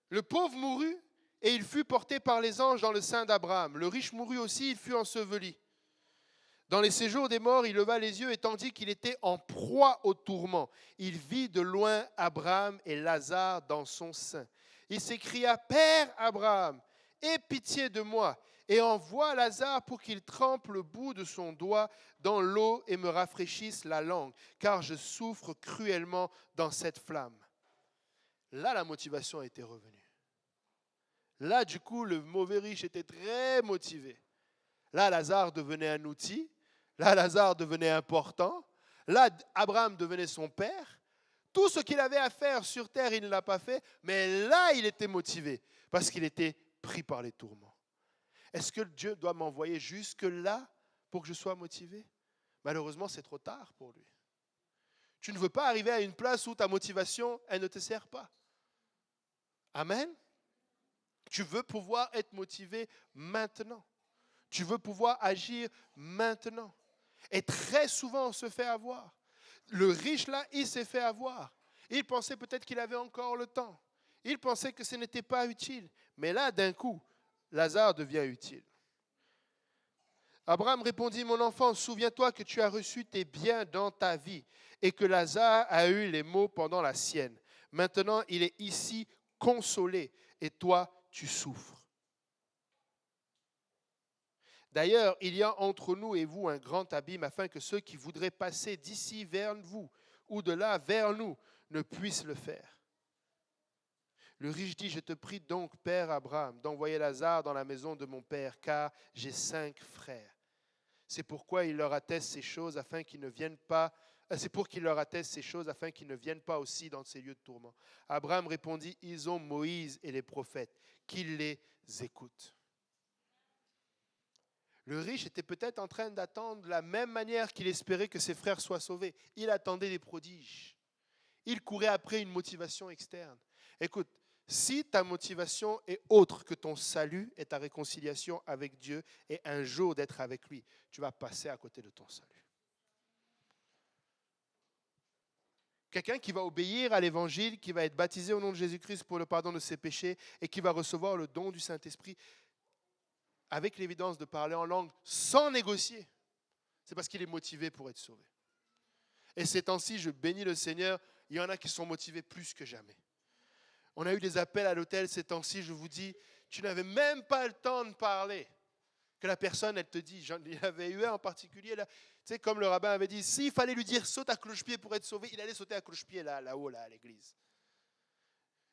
le pauvre mourut et il fut porté par les anges dans le sein d'Abraham. Le riche mourut aussi, il fut enseveli. Dans les séjours des morts, il leva les yeux et tandis qu'il était en proie au tourment, il vit de loin Abraham et Lazare dans son sein. Il s'écria, « Père Abraham, aie pitié de moi et envoie Lazare pour qu'il trempe le bout de son doigt dans l'eau et me rafraîchisse la langue, car je souffre cruellement dans cette flamme. » Là, la motivation était revenue. Là, du coup, le mauvais riche était très motivé. Là, Lazare devenait un outil. Là, Lazare devenait important. Là, Abraham devenait son père. Tout ce qu'il avait à faire sur terre, il ne l'a pas fait. Mais là, il était motivé parce qu'il était pris par les tourments. Est-ce que Dieu doit m'envoyer jusque-là pour que je sois motivé? Malheureusement, c'est trop tard pour lui. Tu ne veux pas arriver à une place où ta motivation, elle ne te sert pas. Amen. Tu veux pouvoir être motivé maintenant. Tu veux pouvoir agir maintenant. Et très souvent, on se fait avoir. Le riche, là, il s'est fait avoir. Il pensait peut-être qu'il avait encore le temps. Il pensait que ce n'était pas utile. Mais là, d'un coup, Lazare devient utile. Abraham répondit, « Mon enfant, souviens-toi que tu as reçu tes biens dans ta vie et que Lazare a eu les maux pendant la sienne. Maintenant, il est ici consolé et toi, tu souffres. D'ailleurs, il y a entre nous et vous un grand abîme afin que ceux qui voudraient passer d'ici vers vous ou de là vers nous ne puissent le faire. » Le riche dit, « Je te prie donc, Père Abraham, d'envoyer Lazare dans la maison de mon père, car j'ai 5 frères. C'est pourquoi il leur atteste ces choses afin qu'ils ne viennent pas. C'est pour qu'il leur atteste ces choses afin qu'ils ne viennent pas aussi dans ces lieux de tourment. » Abraham répondit, « Ils ont Moïse et les prophètes, qu'ils les écoutent. » Le riche était peut-être en train d'attendre de la même manière qu'il espérait que ses frères soient sauvés. Il attendait des prodiges. Il courait après une motivation externe. Écoute, si ta motivation est autre que ton salut et ta réconciliation avec Dieu et un jour d'être avec lui, tu vas passer à côté de ton salut. Quelqu'un qui va obéir à l'évangile, qui va être baptisé au nom de Jésus-Christ pour le pardon de ses péchés et qui va recevoir le don du Saint-Esprit avec l'évidence de parler en langue sans négocier. C'est parce qu'il est motivé pour être sauvé. Et ces temps-ci, je bénis le Seigneur, il y en a qui sont motivés plus que jamais. On a eu des appels à l'hôtel ces temps-ci, je vous dis, tu n'avais même pas le temps de parler. Que la personne, elle te dit, il y avait eu un en particulier, là, tu sais, comme le rabbin avait dit, s'il fallait lui dire saute à cloche-pied pour être sauvé, il allait sauter à cloche-pied là-haut, là, à l'église.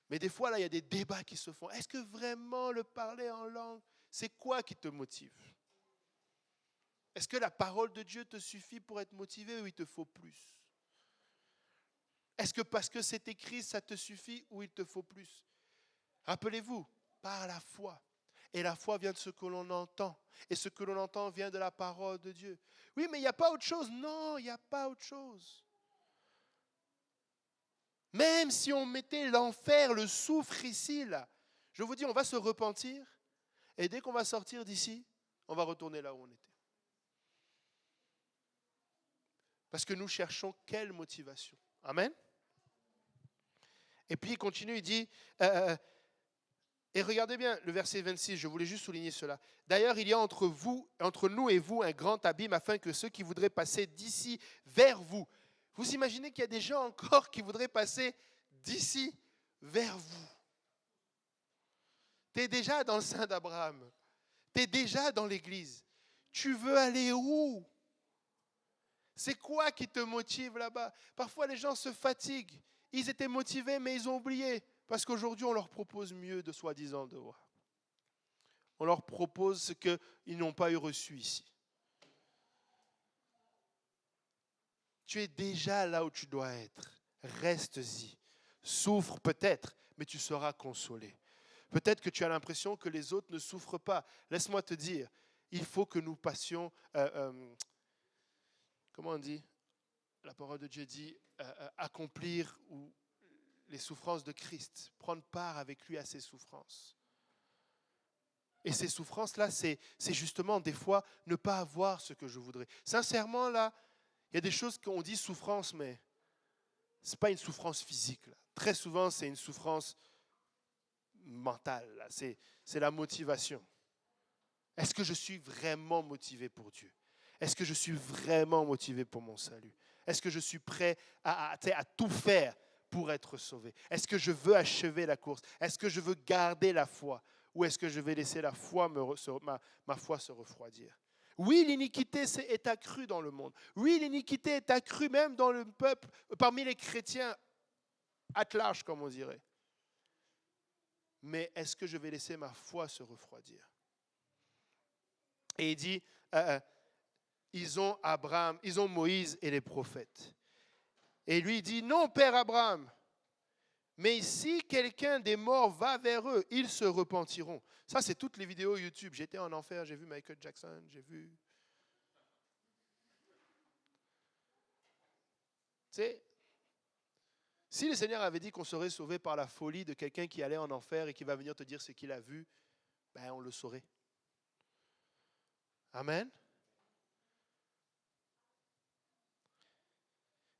Mais des fois, là, il y a des débats qui se font. Est-ce que vraiment le parler en langue, c'est quoi qui te motive? Est-ce que la parole de Dieu te suffit pour être motivé ou il te faut plus? Est-ce que parce que c'est écrit, ça te suffit ou il te faut plus? Rappelez-vous, par la foi. Et la foi vient de ce que l'on entend. Et ce que l'on entend vient de la parole de Dieu. Oui, mais il n'y a pas autre chose. Non, il n'y a pas autre chose. Même si on mettait l'enfer, le soufre ici, là, je vous dis, on va se repentir. Et dès qu'on va sortir d'ici, on va retourner là où on était. Parce que nous cherchons quelle motivation? Amen. Et puis il continue, il dit, et regardez bien le verset 26, je voulais juste souligner cela. D'ailleurs, il y a entre nous et vous un grand abîme afin que ceux qui voudraient passer d'ici vers vous. Vous imaginez qu'il y a des gens encore qui voudraient passer d'ici vers vous. Tu es déjà dans le sein d'Abraham. Tu es déjà dans l'église. Tu veux aller où? C'est quoi qui te motive là-bas? Parfois, les gens se fatiguent. Ils étaient motivés, mais ils ont oublié. Parce qu'aujourd'hui, on leur propose mieux de soi-disant devoir. On leur propose ce qu'ils n'ont pas eu reçu ici. Tu es déjà là où tu dois être. Reste-y. Souffre peut-être, mais tu seras consolé. Peut-être que tu as l'impression que les autres ne souffrent pas. Laisse-moi te dire, il faut que nous passions... comment on dit? La parole de Dieu dit accomplir les souffrances de Christ, prendre part avec lui à ses souffrances. Et ces souffrances-là, c'est justement des fois ne pas avoir ce que je voudrais. Sincèrement, là, il y a des choses qu'on dit souffrance, mais ce n'est pas une souffrance physique. Là. Très souvent, c'est une souffrance mentale. Là. C'est la motivation. Est-ce que je suis vraiment motivé pour Dieu? Est-ce que je suis vraiment motivé pour mon salut? Est-ce que je suis prêt à tout faire pour être sauvé? Est-ce que je veux achever la course? Est-ce que je veux garder la foi? Ou est-ce que je vais laisser ma foi se refroidir? Oui, l'iniquité est accrue dans le monde. Oui, l'iniquité est accrue même dans le peuple, parmi les chrétiens, at large, comme on dirait. Mais est-ce que je vais laisser ma foi se refroidir? Et il dit, ils ont Moïse et les prophètes. Et lui, il dit, non, Père Abraham, mais si quelqu'un des morts va vers eux, ils se repentiront. Ça, c'est toutes les vidéos YouTube. J'étais en enfer, j'ai vu Michael Jackson, j'ai vu... Tu sais, si le Seigneur avait dit qu'on serait sauvé par la folie de quelqu'un qui allait en enfer et qui va venir te dire ce qu'il a vu, ben on le saurait. Amen.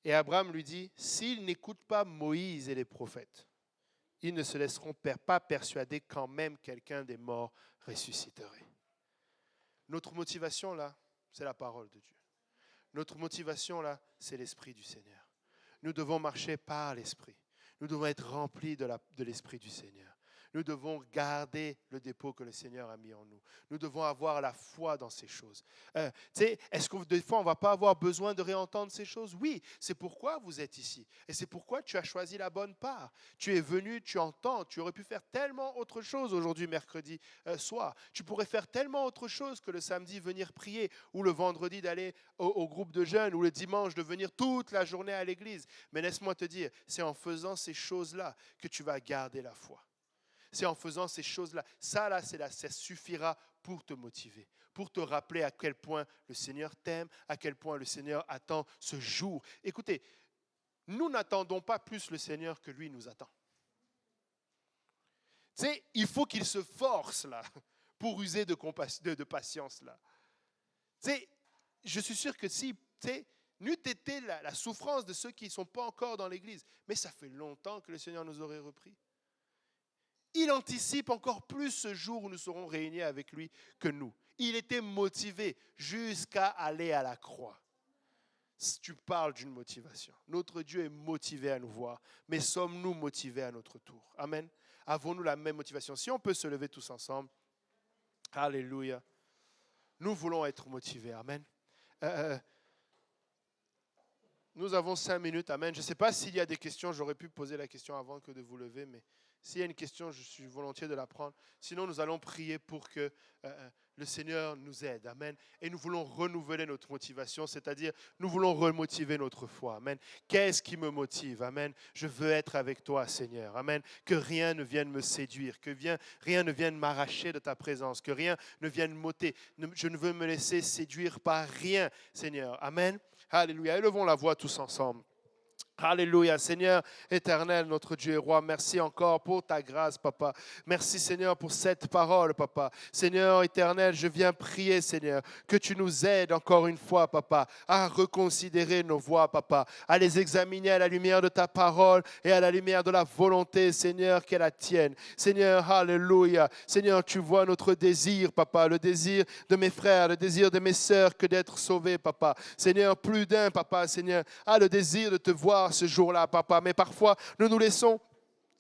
Et Abraham lui dit, s'ils n'écoutent pas Moïse et les prophètes, ils ne se laisseront pas persuader quand même quelqu'un des morts ressusciterait. Notre motivation là, c'est la parole de Dieu. Notre motivation là, c'est l'Esprit du Seigneur. Nous devons marcher par l'Esprit. Nous devons être remplis de l'Esprit du Seigneur. Nous devons garder le dépôt que le Seigneur a mis en nous. Nous devons avoir la foi dans ces choses. Est-ce que des fois, on ne va pas avoir besoin de réentendre ces choses? Oui, c'est pourquoi vous êtes ici. Et c'est pourquoi tu as choisi la bonne part. Tu es venu, tu entends. Tu aurais pu faire tellement autre chose aujourd'hui, mercredi soir. Tu pourrais faire tellement autre chose que le samedi venir prier, ou le vendredi d'aller au groupe de jeunes, ou le dimanche de venir toute la journée à l'église. Mais laisse-moi te dire, c'est en faisant ces choses-là que tu vas garder la foi. C'est en faisant ces choses-là. Ça suffira pour te motiver, pour te rappeler à quel point le Seigneur t'aime, à quel point le Seigneur attend ce jour. Écoutez, nous n'attendons pas plus le Seigneur que lui nous attend. Tu sais, il faut qu'il se force là pour user de patience là. Tu sais, je suis sûr que si, tu sais, n'eût été la souffrance de ceux qui ne sont pas encore dans l'Église. Mais ça fait longtemps que le Seigneur nous aurait repris. Il anticipe encore plus ce jour où nous serons réunis avec lui que nous. Il était motivé jusqu'à aller à la croix. Si tu parles d'une motivation. Notre Dieu est motivé à nous voir, mais sommes-nous motivés à notre tour? Amen. Avons-nous la même motivation? Si on peut se lever tous ensemble. Alléluia. Nous voulons être motivés. Amen. Nous avons 5 minutes. Amen. Je ne sais pas s'il y a des questions. J'aurais pu poser la question avant que de vous lever, mais s'il y a une question, je suis volontiers de la prendre. Sinon, nous allons prier pour que le Seigneur nous aide. Amen. Et nous voulons renouveler notre motivation, c'est-à-dire nous voulons remotiver notre foi. Amen. Qu'est-ce qui me motive? Amen. Je veux être avec toi, Seigneur. Amen. Que rien ne vienne me séduire, que rien ne vienne m'arracher de ta présence, que rien ne vienne m'ôter. Je ne veux me laisser séduire par rien, Seigneur. Amen. Alléluia. Élevons la voix tous ensemble. Alléluia, Seigneur éternel, notre Dieu et roi, merci encore pour ta grâce, Papa. Merci, Seigneur, pour cette parole, Papa. Seigneur éternel, je viens prier, Seigneur, que tu nous aides encore une fois, Papa, à reconsidérer nos voies, Papa, à les examiner à la lumière de ta parole et à la lumière de la volonté, Seigneur, qu'est la tienne. Seigneur, alléluia. Seigneur, tu vois notre désir, Papa, le désir de mes frères, le désir de mes sœurs que d'être sauvés, Papa. Seigneur, plus d'un, Papa, Seigneur, a le désir de te voir ce jour-là, Papa. Mais parfois, nous nous laissons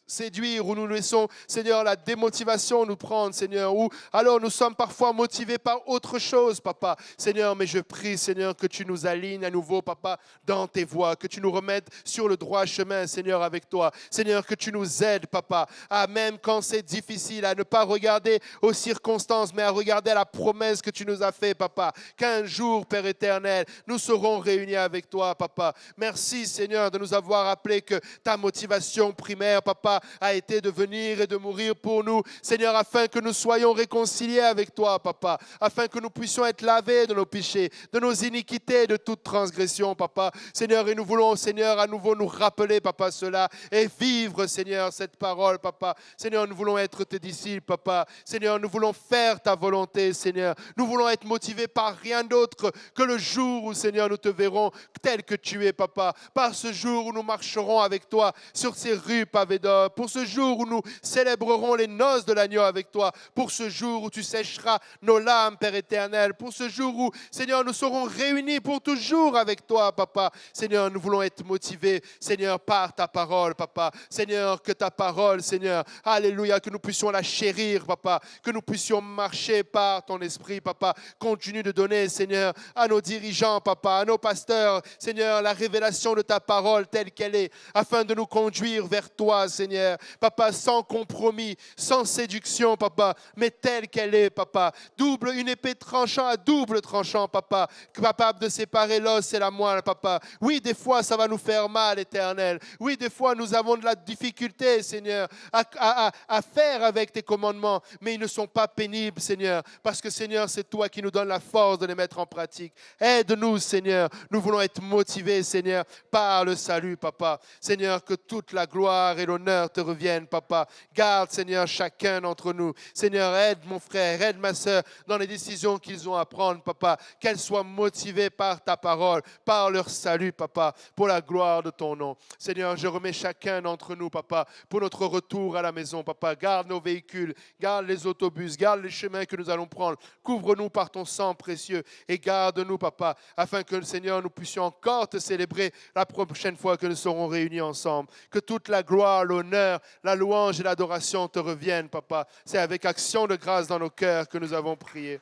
séduire ou nous laissons, Seigneur, la démotivation nous prendre, Seigneur, ou alors nous sommes parfois motivés par autre chose, Papa. Seigneur, mais je prie, Seigneur, que tu nous alignes à nouveau, Papa, dans tes voies, que tu nous remettes sur le droit chemin, Seigneur, avec toi. Seigneur, que tu nous aides, Papa, à même quand c'est difficile, à ne pas regarder aux circonstances, mais à regarder à la promesse que tu nous as fait, Papa, qu'un jour, Père éternel, nous serons réunis avec toi, Papa. Merci, Seigneur, de nous avoir appelé que ta motivation primaire, Papa, a été de venir et de mourir pour nous, Seigneur, afin que nous soyons réconciliés avec toi, Papa, afin que nous puissions être lavés de nos péchés, de nos iniquités, de toute transgression, Papa. Seigneur, et nous voulons, Seigneur, à nouveau nous rappeler, Papa, cela et vivre, Seigneur, cette parole, Papa. Seigneur, nous voulons être tes disciples, Papa. Seigneur, nous voulons faire ta volonté, Seigneur. Nous voulons être motivés par rien d'autre que le jour où, Seigneur, nous te verrons tel que tu es, Papa. Par ce jour où nous marcherons avec toi sur ces rues pavées d'or, pour ce jour où nous célébrerons les noces de l'agneau avec toi, pour ce jour où tu sécheras nos larmes, Père éternel, pour ce jour où, Seigneur, nous serons réunis pour toujours avec toi, Papa. Seigneur, nous voulons être motivés, Seigneur, par ta parole, Papa. Seigneur, que ta parole, Seigneur, alléluia, que nous puissions la chérir, Papa, que nous puissions marcher par ton esprit, Papa. Continue de donner, Seigneur, à nos dirigeants, Papa, à nos pasteurs, Seigneur, la révélation de ta parole telle qu'elle est, afin de nous conduire vers toi, Seigneur. Papa, sans compromis, sans séduction, Papa, mais telle qu'elle est, Papa. Une épée tranchant à double tranchant, Papa, capable de séparer l'os et la moelle, Papa. Oui, des fois, ça va nous faire mal, Éternel. Oui, des fois, nous avons de la difficulté, Seigneur, à faire avec tes commandements, mais ils ne sont pas pénibles, Seigneur, parce que, Seigneur, c'est toi qui nous donnes la force de les mettre en pratique. Aide-nous, Seigneur. Nous voulons être motivés, Seigneur, par le salut, Papa. Seigneur, que toute la gloire et l'honneur te reviennent, Papa. Garde, Seigneur, chacun d'entre nous. Seigneur, aide mon frère, aide ma soeur dans les décisions qu'ils ont à prendre, Papa. Qu'elles soient motivées par ta parole, par leur salut, Papa, pour la gloire de ton nom. Seigneur, je remets chacun d'entre nous, Papa, pour notre retour à la maison, Papa. Garde nos véhicules, garde les autobus, garde les chemins que nous allons prendre. Couvre-nous par ton sang précieux et garde-nous, Papa, afin que, Seigneur, nous puissions encore te célébrer la prochaine fois que nous serons réunis ensemble. Que toute la gloire, l'honneur, la louange et l'adoration te reviennent, Papa. C'est avec action de grâce dans nos cœurs que nous avons prié.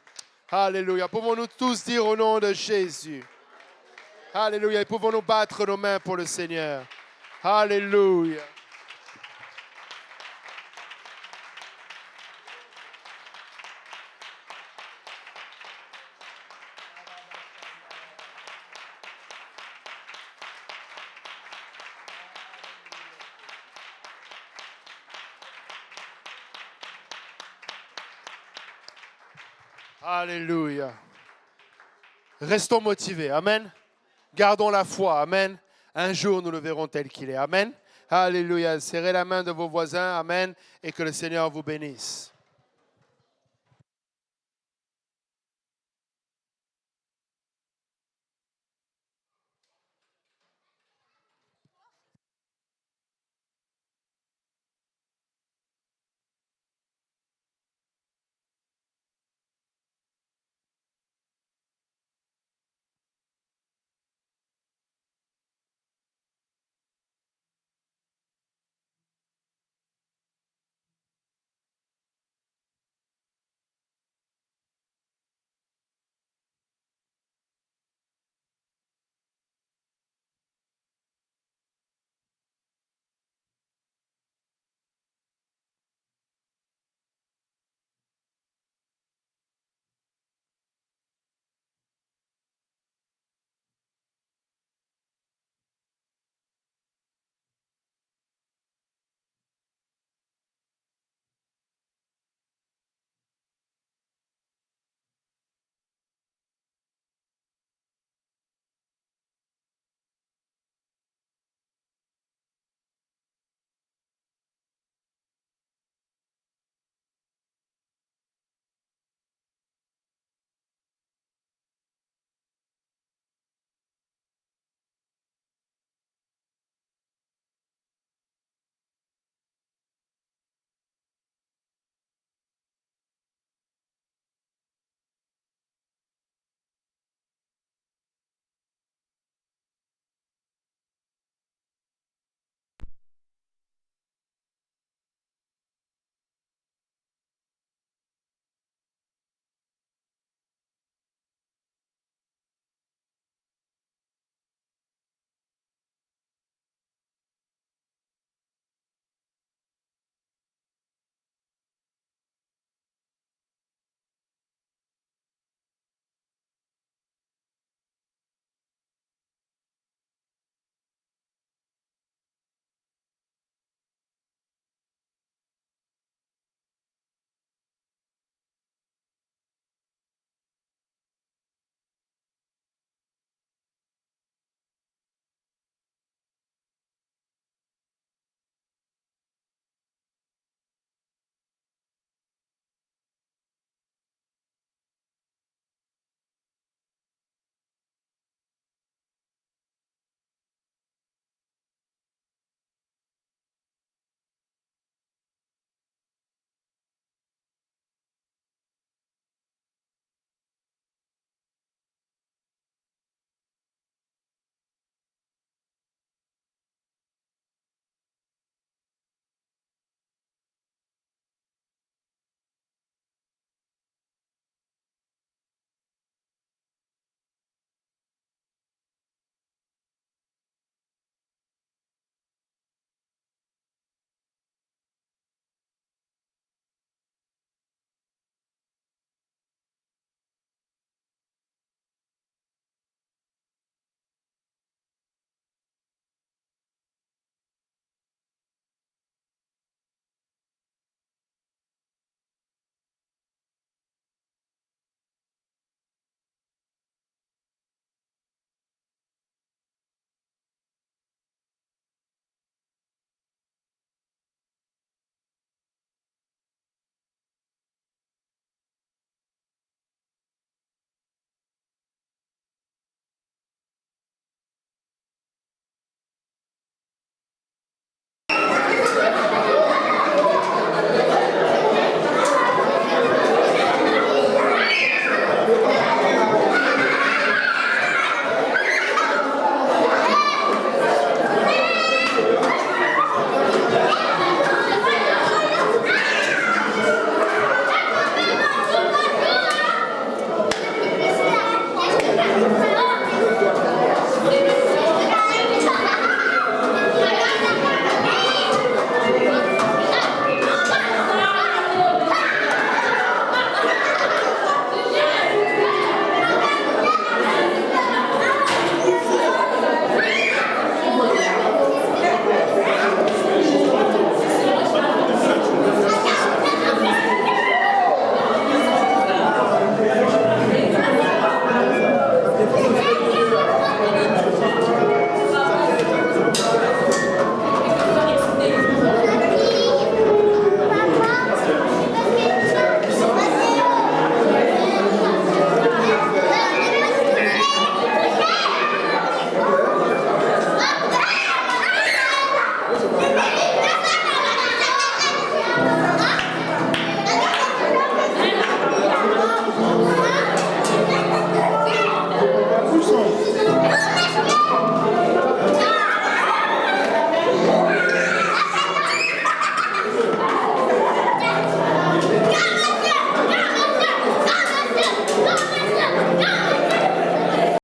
Alléluia. Pouvons-nous tous dire au nom de Jésus. Alléluia. Et pouvons-nous battre nos mains pour le Seigneur. Alléluia. Alléluia. Restons motivés. Amen. Gardons la foi. Amen. Un jour, nous le verrons tel qu'il est. Amen. Alléluia. Serrez la main de vos voisins. Amen. Et que le Seigneur vous bénisse.